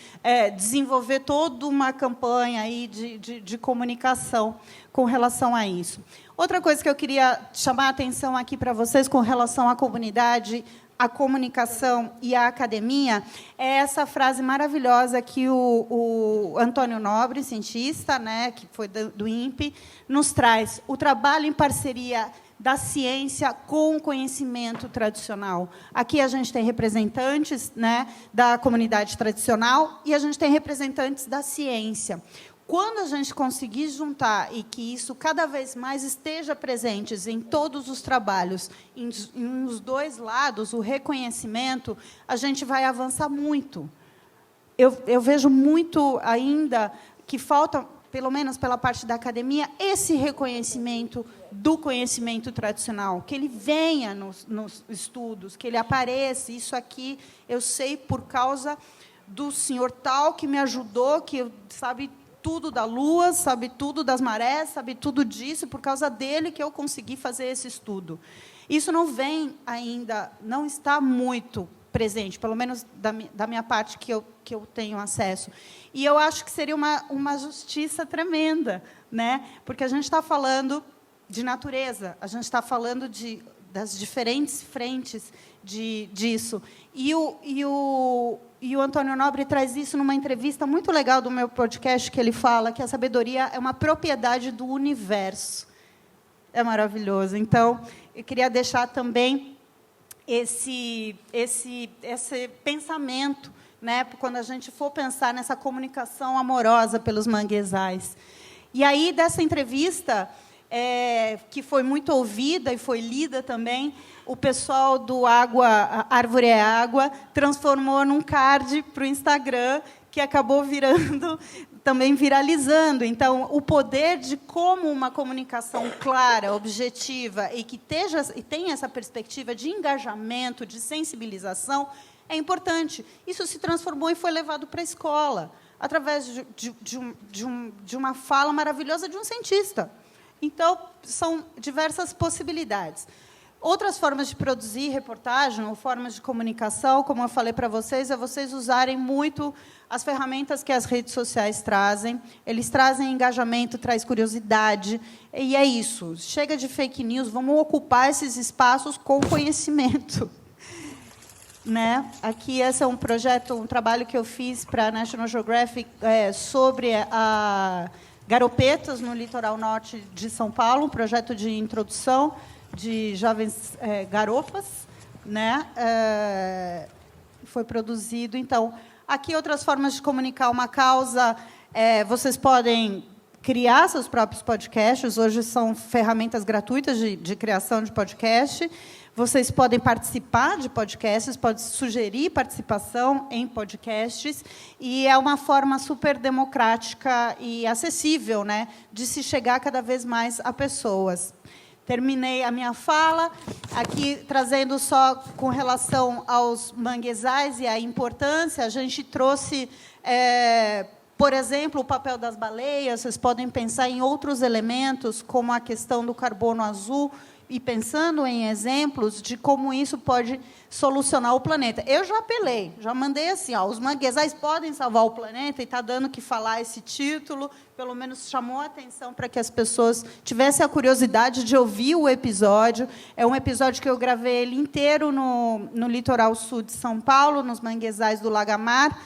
S8: desenvolver toda uma campanha aí de comunicação com relação a isso. Outra coisa que eu queria chamar a atenção aqui para vocês com relação à comunidade, à comunicação e à academia é essa frase maravilhosa que o Antônio Nobre, cientista, né, que foi do INPE, nos traz. O trabalho em parceria da ciência com o conhecimento tradicional. Aqui a gente tem representantes, né, da comunidade tradicional e a gente tem representantes da ciência. Quando a gente conseguir juntar e que isso cada vez mais esteja presente em todos os trabalhos, nos dois lados, o reconhecimento, a gente vai avançar muito. Eu vejo muito ainda que falta, pelo menos pela parte da academia, esse reconhecimento do conhecimento tradicional, que ele venha nos estudos, que ele apareça. Isso aqui eu sei por causa do senhor tal que me ajudou, que sabe tudo da lua, sabe tudo das marés, sabe tudo disso, por causa dele que eu consegui fazer esse estudo. Isso não vem ainda, não está muito presente, pelo menos da minha parte que eu tenho acesso. E eu acho que seria uma justiça tremenda, né? Porque a gente está falando de natureza, a gente está falando das diferentes frentes disso. E o Antônio Nobre traz isso numa entrevista muito legal do meu podcast, que ele fala que a sabedoria é uma propriedade do universo. É maravilhoso. Então, eu queria deixar também esse pensamento, né, quando a gente for pensar nessa comunicação amorosa pelos manguezais. E aí, dessa entrevista, que foi muito ouvida e foi lida também, o pessoal do Árvore é Água transformou num card para o Instagram, que acabou também viralizando. Então, o poder de como uma comunicação clara, objetiva, e que tenha essa perspectiva de engajamento, de sensibilização, é importante. Isso se transformou e foi levado para a escola, através de uma fala maravilhosa de um cientista. Então, são diversas possibilidades. Outras formas de produzir reportagem ou formas de comunicação, como eu falei para vocês, é vocês usarem muito as ferramentas que as redes sociais trazem. Eles trazem engajamento, traz curiosidade, e é isso. Chega de fake news, vamos ocupar esses espaços com conhecimento. Né? Aqui, esse é um projeto, um trabalho que eu fiz para a National Geographic sobre garopetas no litoral norte de São Paulo, um projeto de introdução de jovens garopas, né? Foi produzido. Então, aqui outras formas de comunicar uma causa. Vocês podem criar seus próprios podcasts. Hoje são ferramentas gratuitas de criação de podcast. Vocês podem participar de podcasts, podem sugerir participação em podcasts, e é uma forma super democrática e acessível, né, de se chegar cada vez mais a pessoas. Terminei a minha fala aqui trazendo só com relação aos manguezais e a importância. A gente trouxe, por exemplo, o papel das baleias. Vocês podem pensar em outros elementos, como a questão do carbono azul, e pensando em exemplos de como isso pode solucionar o planeta. Eu já apelei, já mandei assim, os manguezais podem salvar o planeta, e está dando que falar esse título, pelo menos chamou a atenção para que as pessoas tivessem a curiosidade de ouvir o episódio. É um episódio que eu gravei ele inteiro no litoral sul de São Paulo, nos manguezais do Lagamar,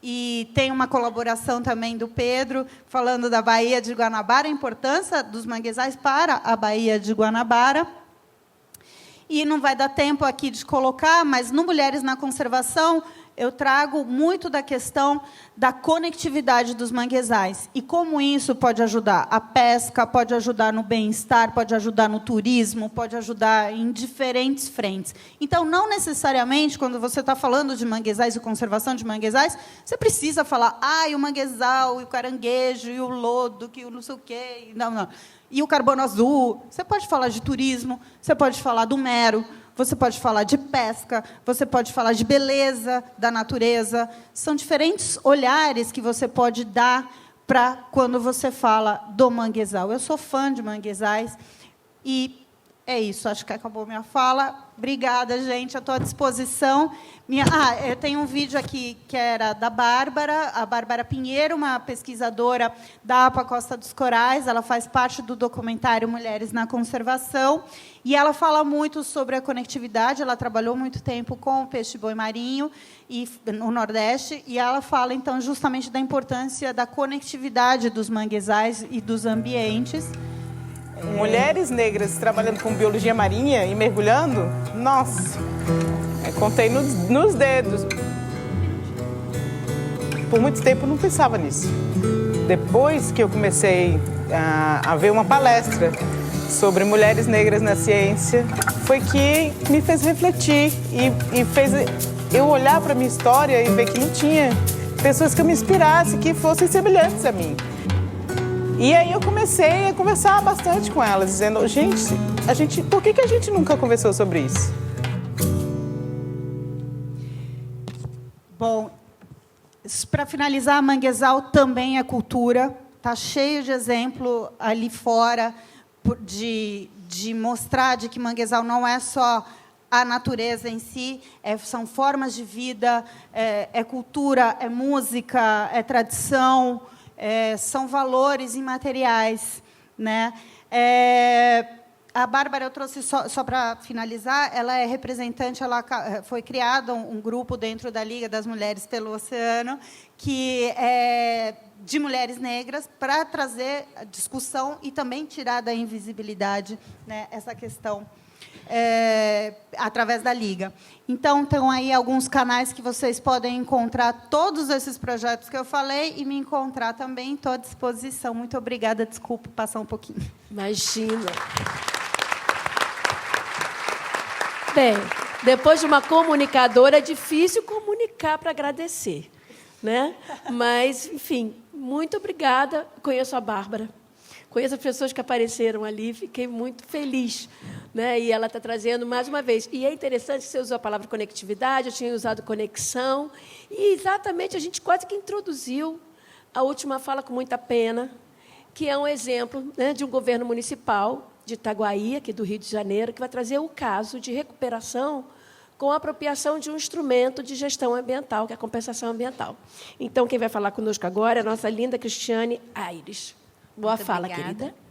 S8: e tem uma colaboração também do Pedro, falando da Baía de Guanabara, a importância dos manguezais para a Baía de Guanabara. E não vai dar tempo aqui de colocar, mas no Mulheres na Conservação, eu trago muito da questão da conectividade dos manguezais e como isso pode ajudar a pesca, pode ajudar no bem-estar, pode ajudar no turismo, pode ajudar em diferentes frentes. Então, não necessariamente, quando você está falando de manguezais e conservação de manguezais, você precisa falar, e o manguezal, e o caranguejo, e o lodo, que o não sei o quê. Não. E o carbono azul. Você pode falar de turismo, você pode falar do mero, você pode falar de pesca, você pode falar de beleza da natureza. São diferentes olhares que você pode dar para quando você fala do manguezal. Eu sou fã de manguezais e é isso. Acho que acabou minha fala. Obrigada, gente. Eu estou à disposição. Eu tenho um vídeo aqui que era da Bárbara, a Bárbara Pinheiro, uma pesquisadora da APA Costa dos Corais. Ela faz parte do documentário Mulheres na Conservação. E ela fala muito sobre a conectividade. Ela trabalhou muito tempo com o peixe-boi marinho no Nordeste. E ela fala, então, justamente da importância da conectividade dos manguezais e dos ambientes.
S9: Mulheres negras trabalhando com biologia marinha e mergulhando, nossa, contei nos dedos. Por muito tempo eu não pensava nisso. Depois que eu comecei a ver uma palestra sobre mulheres negras na ciência, foi que me fez refletir e fez eu olhar para a minha história e ver que não tinha pessoas que eu me inspirasse, que fossem semelhantes a mim. E aí eu comecei a conversar bastante com elas, dizendo, gente, por que a gente nunca conversou sobre isso?
S8: Bom, para finalizar, manguezal também é cultura. Está cheio de exemplo ali fora de mostrar de que manguezal não é só a natureza em si, são formas de vida, é cultura, é música, é tradição, são valores imateriais, né? A Bárbara, eu trouxe, só para finalizar, ela é representante, foi criado um grupo dentro da Liga das Mulheres pelo Oceano, que é de mulheres negras, para trazer a discussão e também tirar da invisibilidade, né, essa questão, através da Liga. Então, estão aí alguns canais que vocês podem encontrar todos esses projetos que eu falei e me encontrar também. Estou à disposição. Muito obrigada. Desculpe passar um pouquinho.
S3: Imagina. Bem, depois de uma comunicadora, é difícil comunicar para agradecer, né? Mas, enfim, muito obrigada. Conheço a Bárbara. Conheço as pessoas que apareceram ali, fiquei muito feliz, né? E ela está trazendo mais uma vez. E é interessante que você usou a palavra conectividade, eu tinha usado conexão, e exatamente a gente quase que introduziu a última fala com muita pena, que é um exemplo, né, de um governo municipal de Itaguaí, aqui do Rio de Janeiro, que vai trazer o caso de recuperação com a apropriação de um instrumento de gestão ambiental, que é a compensação ambiental. Então, quem vai falar conosco agora é a nossa linda Cristiane Aires. Boa
S10: Muito
S3: fala,
S10: obrigada.
S3: querida.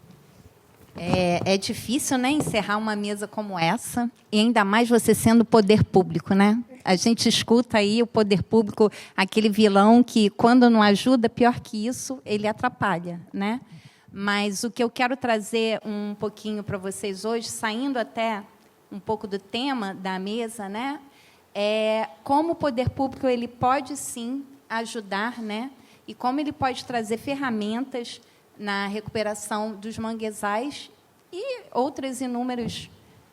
S10: É difícil, né, encerrar uma mesa como essa, e ainda mais você sendo poder público, né? A gente escuta aí o poder público, aquele vilão que, quando não ajuda, pior que isso, ele atrapalha, né? Mas o que eu quero trazer um pouquinho para vocês hoje, saindo até um pouco do tema da mesa, né, é como o poder público ele pode sim ajudar, né, e como ele pode trazer ferramentas na recuperação dos manguezais e outros inúmeros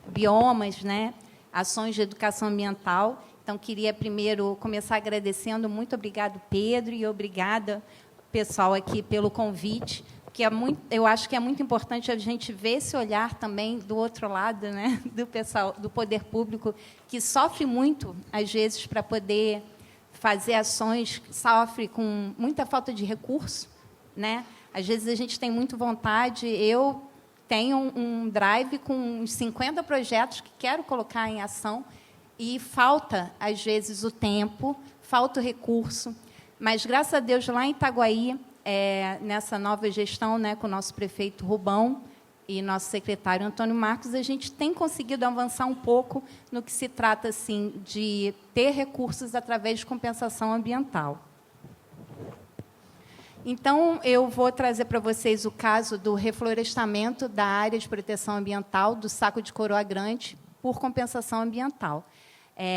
S10: biomas, né, ações de educação ambiental. Então, queria primeiro começar agradecendo, muito obrigado, Pedro, e obrigada, pessoal, aqui pelo convite, que eu acho que é muito importante a gente ver esse olhar também do outro lado, né, do pessoal, do poder público, que sofre muito, às vezes, para poder fazer ações, sofre com muita falta de recurso, né? Às vezes a gente tem muita vontade, eu tenho um drive com uns 50 projetos que quero colocar em ação e falta, às vezes, o tempo, falta o recurso, mas, graças a Deus, lá em Itaguaí, nessa nova gestão, né, com o nosso prefeito Rubão e nosso secretário Antônio Marcos, a gente tem conseguido avançar um pouco no que se trata assim, de ter recursos através de compensação ambiental. Então, eu vou trazer para vocês o caso do reflorestamento da área de proteção ambiental do Saco de Coroa Grande por compensação ambiental.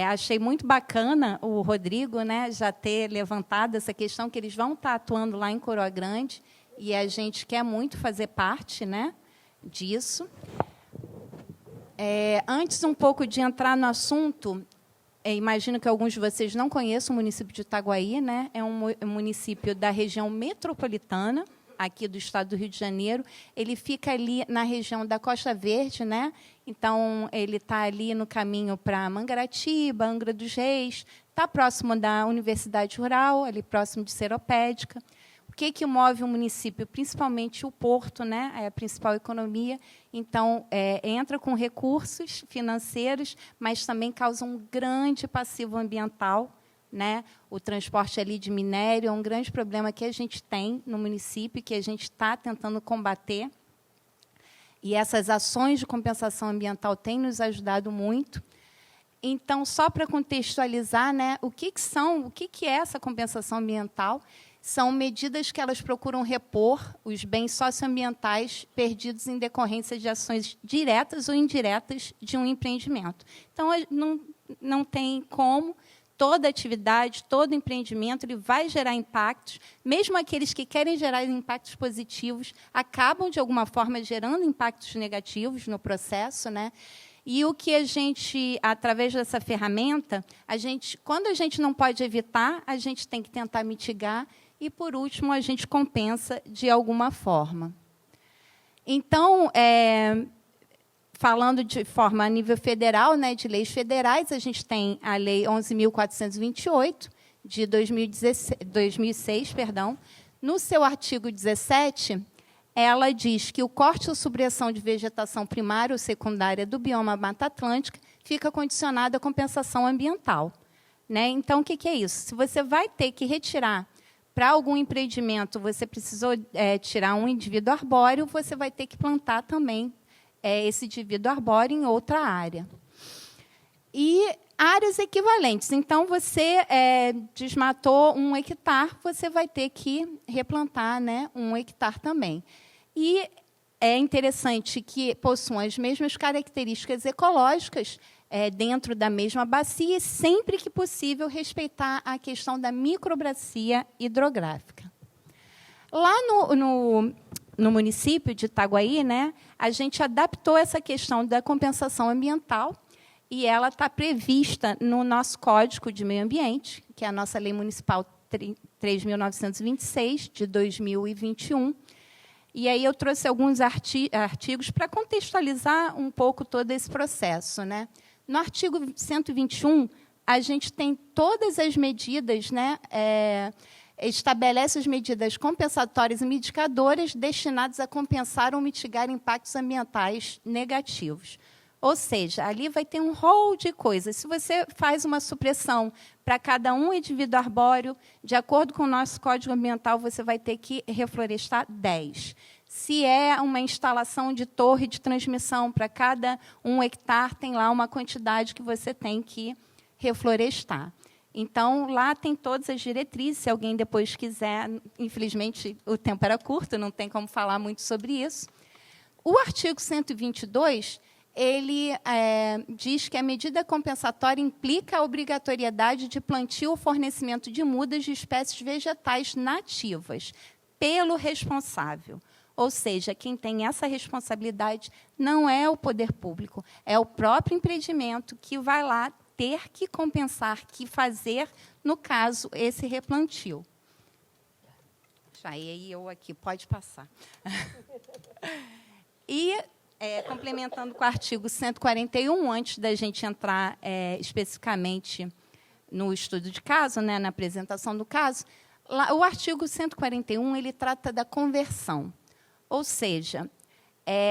S10: Achei muito bacana o Rodrigo, né, já ter levantado essa questão, que eles vão estar atuando lá em Coroa Grande, e a gente quer muito fazer parte, né, disso. Antes, um pouco de entrar no assunto, imagino que alguns de vocês não conheçam o município de Itaguaí, né, é um município da região metropolitana, aqui do estado do Rio de Janeiro. Ele fica ali na região da Costa Verde, né? Então, ele está ali no caminho para Mangaratiba, Angra dos Reis, está próximo da Universidade Rural, ali próximo de Seropédica. O que move o município? Principalmente o porto, né? É a principal economia. Então, entra com recursos financeiros, mas também causa um grande passivo ambiental, né? O transporte ali de minério é um grande problema que a gente tem no município, que a gente está tentando combater. E essas ações de compensação ambiental têm nos ajudado muito. Então, só para contextualizar, né, o que é essa compensação ambiental? São medidas que elas procuram repor os bens socioambientais perdidos em decorrência de ações diretas ou indiretas de um empreendimento. Então, não tem como. Toda atividade, todo empreendimento, ele vai gerar impactos, mesmo aqueles que querem gerar impactos positivos, acabam, de alguma forma, gerando impactos negativos no processo, né? E o que a gente, através dessa ferramenta, quando a gente não pode evitar, a gente tem que tentar mitigar e, por último, a gente compensa de alguma forma. Então, falando de forma a nível federal, né, de leis federais, a gente tem a Lei 11.428, de 2006, No seu artigo 17, ela diz que o corte ou supressão de vegetação primária ou secundária do bioma Mata Atlântica fica condicionado à compensação ambiental, né? Então, o que é isso? Se você vai ter que retirar para algum empreendimento, você precisou tirar um indivíduo arbóreo, você vai ter que plantar também esse indivíduo arbóreo em outra área. E áreas equivalentes. Então, você desmatou 1 hectare, você vai ter que replantar, né, 1 hectare também. E é interessante que possuam as mesmas características ecológicas dentro da mesma bacia, e, sempre que possível, respeitar a questão da microbacia hidrográfica. Lá no município de Itaguaí, né, a gente adaptou essa questão da compensação ambiental, e ela está prevista no nosso Código de Meio Ambiente, que é a nossa Lei Municipal 3.926, de 2021. E aí eu trouxe alguns artigos para contextualizar um pouco todo esse processo, né? No artigo 121, a gente tem todas as medidas, né, estabelece as medidas compensatórias e mitigadoras destinadas a compensar ou mitigar impactos ambientais negativos. Ou seja, ali vai ter um rol de coisas. Se você faz uma supressão para cada um indivíduo arbóreo, de acordo com o nosso Código Ambiental, você vai ter que reflorestar 10. Se é uma instalação de torre de transmissão para cada 1 hectare, tem lá uma quantidade que você tem que reflorestar. Então, lá tem todas as diretrizes, se alguém depois quiser. Infelizmente, o tempo era curto, não tem como falar muito sobre isso. O artigo 122, ele diz que a medida compensatória implica a obrigatoriedade de plantio ou fornecimento de mudas de espécies vegetais nativas pelo responsável. Ou seja, quem tem essa responsabilidade não é o poder público, é o próprio empreendimento que vai lá ter que compensar, que fazer, no caso, esse replantio. Já aí eu aqui, pode passar. E, complementando com o artigo 141, antes da gente entrar especificamente no estudo de caso, né, na apresentação do caso, o artigo 141 ele trata da conversão. Ou seja,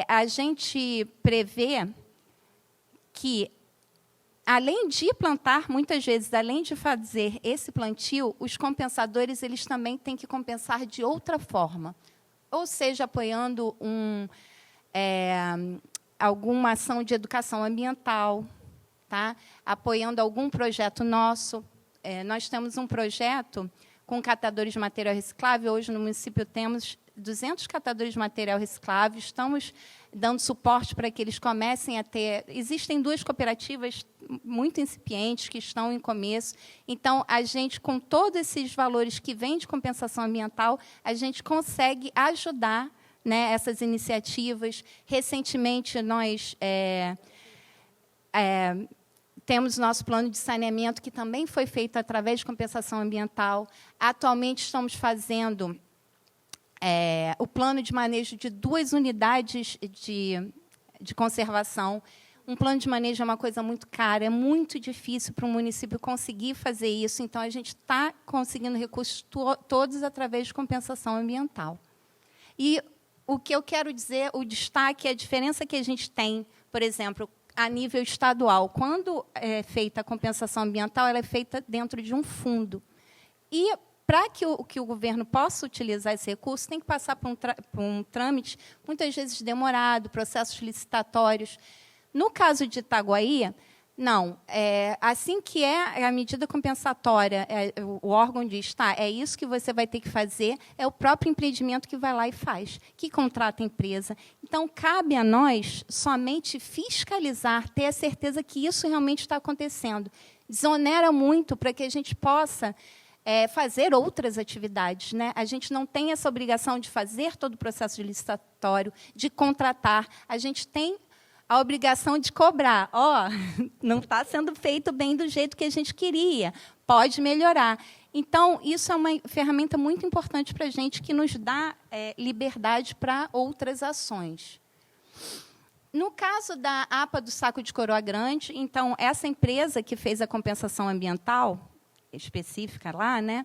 S10: a gente prevê que, além de plantar, muitas vezes, além de fazer esse plantio, os compensadores eles também têm que compensar de outra forma. Ou seja, apoiando alguma ação de educação ambiental, tá? Apoiando algum projeto nosso. Nós temos um projeto com catadores de material reciclável. Hoje, no município, temos 200 catadores de material reciclável. Estamos dando suporte para que eles comecem a ter... Existem 2 cooperativas muito incipientes que estão em começo. Então, a gente, com todos esses valores que vêm de compensação ambiental, a gente consegue ajudar, né, essas iniciativas. Recentemente, nós temos nosso plano de saneamento, que também foi feito através de compensação ambiental. Atualmente, estamos fazendo o plano de manejo de 2 unidades de conservação. Um plano de manejo é uma coisa muito cara, é muito difícil para um município conseguir fazer isso. Então, a gente está conseguindo recursos todos através de compensação ambiental. E o que eu quero dizer, o destaque, a diferença que a gente tem, por exemplo, a nível estadual. Quando é feita a compensação ambiental, ela é feita dentro de um fundo. E, para que o governo possa utilizar esse recurso, tem que passar por um trâmite, muitas vezes demorado, processos licitatórios. No caso de Itaguaí, não. Assim que a medida compensatória, o órgão diz, tá, é isso que você vai ter que fazer, é o próprio empreendimento que vai lá e faz, que contrata a empresa. Então, cabe a nós somente fiscalizar, ter a certeza que isso realmente está acontecendo. Desonera muito para que a gente possa fazer outras atividades, né? A gente não tem essa obrigação de fazer todo o processo de licitatório, de contratar. A gente tem a obrigação de cobrar. Não está sendo feito bem do jeito que a gente queria, pode melhorar. Então, isso é uma ferramenta muito importante para a gente, que nos dá liberdade para outras ações. No caso da APA do Saco de Coroa Grande, então, essa empresa que fez a compensação ambiental específica lá, né,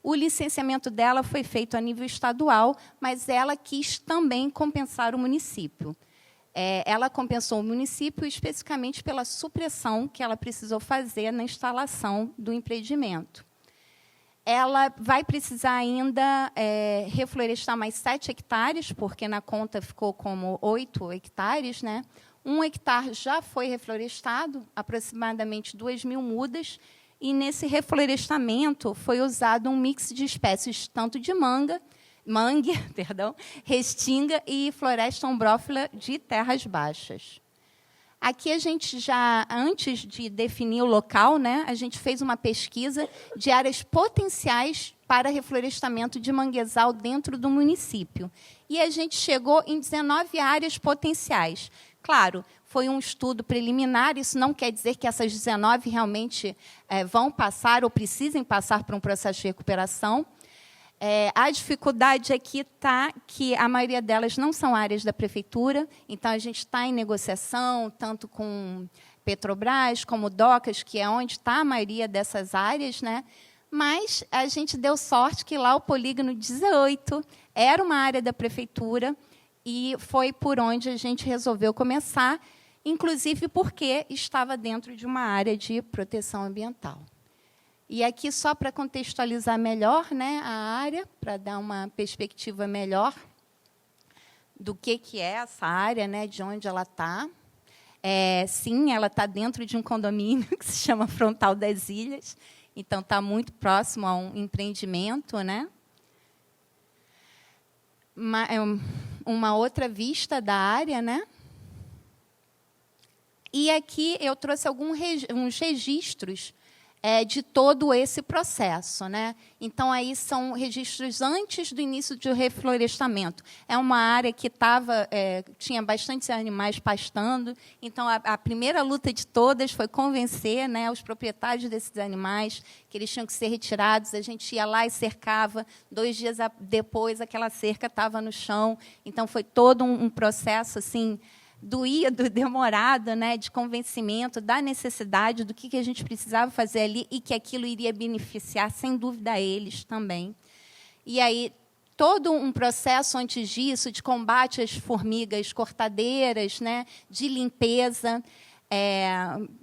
S10: o licenciamento dela foi feito a nível estadual, mas ela quis também compensar o município. Ela compensou o município especificamente pela supressão que ela precisou fazer na instalação do empreendimento. Ela vai precisar ainda reflorestar mais 7 hectares, porque na conta ficou como 8 hectares. Né? 1 hectare já foi reflorestado, aproximadamente 2.000 mudas, e nesse reflorestamento foi usado um mix de espécies, tanto de mangue, restinga e floresta ombrófila de terras baixas. Aqui a gente já, antes de definir o local, né, a gente fez uma pesquisa de áreas potenciais para reflorestamento de manguezal dentro do município. E a gente chegou em 19 áreas potenciais. Claro, foi um estudo preliminar, isso não quer dizer que essas 19 realmente vão passar ou precisem passar por um processo de recuperação. A dificuldade aqui está que a maioria delas não são áreas da prefeitura, então a gente está em negociação, tanto com Petrobras como Docas, que é onde está a maioria dessas áreas, né? mas a gente deu sorte que lá o polígono 18 era uma área da prefeitura e foi por onde a gente resolveu começar, inclusive porque estava dentro de uma área de proteção ambiental. E aqui, só para contextualizar melhor, né, a área, para dar uma perspectiva melhor do que é essa área, né, de onde ela está. Sim, ela está dentro de um condomínio que se chama Frontal das Ilhas, então está muito próximo a um empreendimento, né? Uma outra vista da área, né? E aqui eu trouxe uns registros de todo esse processo, né? Então, aí são registros antes do início do reflorestamento. É uma área que tinha bastante animais pastando, então a primeira luta de todas foi convencer, né, os proprietários desses animais que eles tinham que ser retirados. A gente ia lá e cercava, 2 dias depois aquela cerca estava no chão, então foi todo um processo assim, doído, demorado, né, de convencimento da necessidade do que a gente precisava fazer ali e que aquilo iria beneficiar, sem dúvida, a eles também. E aí, todo um processo antes disso, de combate às formigas cortadeiras, né, de limpeza.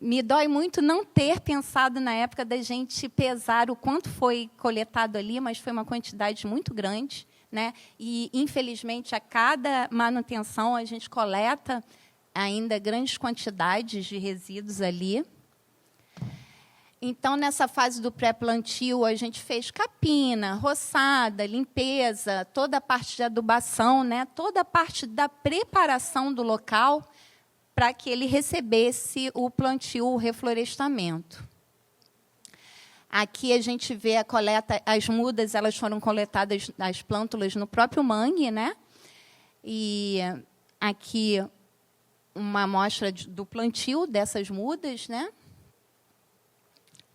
S10: Me dói muito não ter pensado, na época, da gente pesar o quanto foi coletado ali, mas foi uma quantidade muito grande, né? E, infelizmente, a cada manutenção, a gente coleta ainda grandes quantidades de resíduos ali. Então, nessa fase do pré-plantio, a gente fez capina, roçada, limpeza, toda a parte de adubação, né? Toda a parte da preparação do local para que ele recebesse o plantio, o reflorestamento. Aqui a gente vê a coleta, as mudas, elas foram coletadas, as plântulas, no próprio mangue, né? E aqui uma amostra do plantio dessas mudas, né?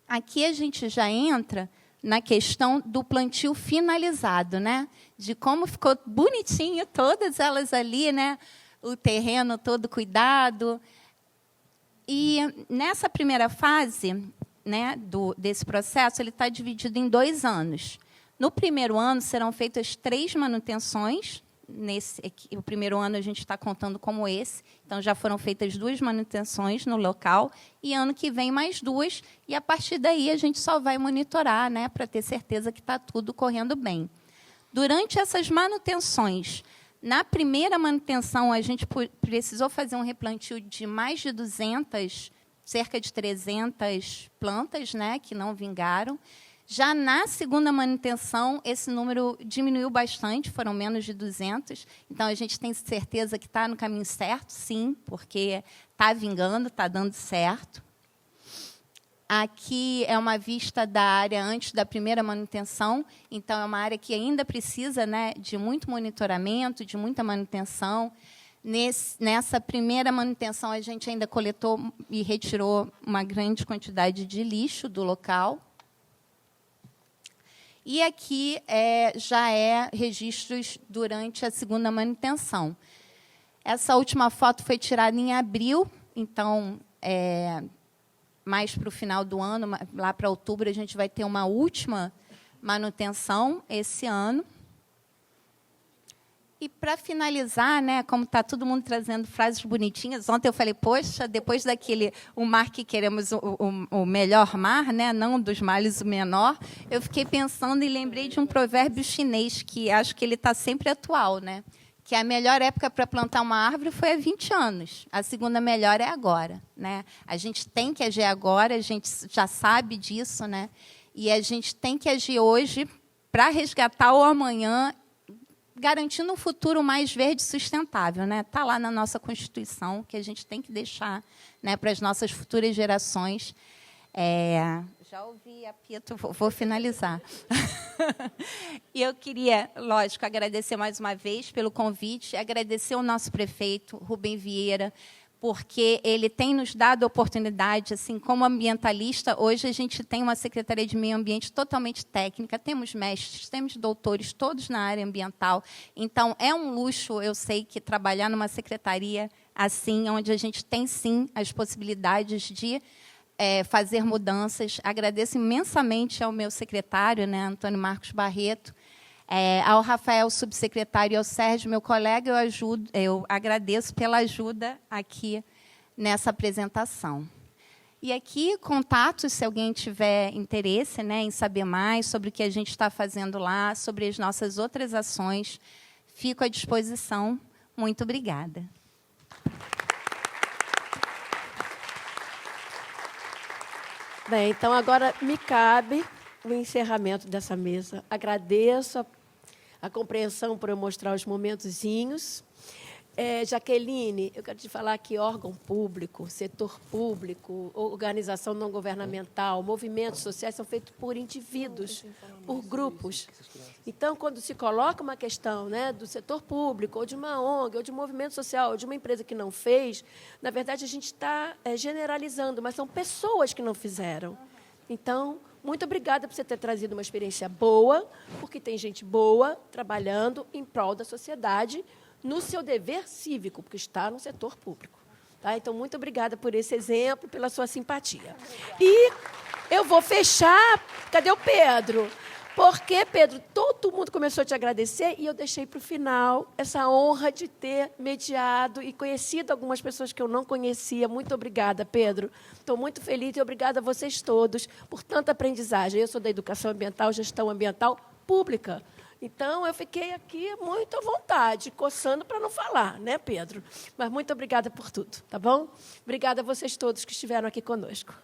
S10: Aqui a gente já entra na questão do plantio finalizado, né? De como ficou bonitinho todas elas ali, né? O terreno todo cuidado. E nessa primeira fase, né, desse processo, ele está dividido em 2 anos. No primeiro ano, serão feitas 3 manutenções. O primeiro ano a gente está contando como esse. Então, já foram feitas 2 manutenções no local. E ano que vem, mais 2. E, a partir daí, a gente só vai monitorar, né, para ter certeza que está tudo correndo bem. Durante essas manutenções, na primeira manutenção, a gente precisou fazer um replantio de mais de 200, cerca de 300 plantas, né, que não vingaram. Já na segunda manutenção, esse número diminuiu bastante, foram menos de 200. Então, a gente tem certeza que está no caminho certo, sim, porque está vingando, está dando certo. Aqui é uma vista da área antes da primeira manutenção. Então, é uma área que ainda precisa, né, de muito monitoramento, de muita manutenção. Nessa primeira manutenção, a gente ainda coletou e retirou uma grande quantidade de lixo do local. E aqui já registros durante a segunda manutenção. Essa última foto foi tirada em abril, então, mais para o final do ano, lá para outubro, a gente vai ter uma última manutenção esse ano. E, para finalizar, né, como está todo mundo trazendo frases bonitinhas, ontem eu falei, poxa, depois daquele o mar que queremos, o melhor mar, né, não dos males o menor, eu fiquei pensando e lembrei de um provérbio chinês, que acho que ele está sempre atual, né, que a melhor época para plantar uma árvore foi há 20 anos, a segunda melhor é agora. Né? A gente tem que agir agora, a gente já sabe disso, né, e a gente tem que agir hoje para resgatar o amanhã, garantindo um futuro mais verde e sustentável. Né? Está lá na nossa Constituição, que a gente tem que deixar, né, para as nossas futuras gerações. Já ouvi a Pito, vou finalizar. E eu queria, lógico, agradecer mais uma vez pelo convite, agradecer ao nosso prefeito, Rubem Vieira, porque ele tem nos dado a oportunidade, assim, como ambientalista, hoje a gente tem uma Secretaria de Meio Ambiente totalmente técnica, temos mestres, temos doutores, todos na área ambiental. Então, é um luxo, eu sei, que trabalhar numa secretaria assim, onde a gente tem, sim, as possibilidades de fazer mudanças. Agradeço imensamente ao meu secretário, né, Antônio Marcos Barreto, ao Rafael, subsecretário, e ao Sérgio, meu colega, eu agradeço pela ajuda aqui nessa apresentação. E aqui, contatos, se alguém tiver interesse, né, em saber mais sobre o que a gente está fazendo lá, sobre as nossas outras ações, fico à disposição. Muito obrigada.
S3: Bem, então agora me cabe o encerramento dessa mesa. Agradeço a compreensão por eu mostrar os momentozinhos. Jaqueline, eu quero te falar que órgão público, setor público, organização não governamental, movimentos sociais são feitos por indivíduos, por grupos. Então, quando se coloca uma questão, né, do setor público, ou de uma ONG, ou de um movimento social, ou de uma empresa que não fez, na verdade, a gente está generalizando, mas são pessoas que não fizeram. Então, muito obrigada por você ter trazido uma experiência boa, porque tem gente boa trabalhando em prol da sociedade, no seu dever cívico, porque está no setor público. Tá? Então, muito obrigada por esse exemplo, pela sua simpatia. E eu vou fechar... Cadê o Pedro? Porque, Pedro, todo mundo começou a te agradecer e eu deixei para o final essa honra de ter mediado e conhecido algumas pessoas que eu não conhecia. Muito obrigada, Pedro. Estou muito feliz e obrigada a vocês todos por tanta aprendizagem. Eu sou da Educação Ambiental, Gestão Ambiental Pública. Então, eu fiquei aqui muito à vontade, coçando para não falar, né, Pedro? Mas muito obrigada por tudo, tá bom? Obrigada a vocês todos que estiveram aqui conosco.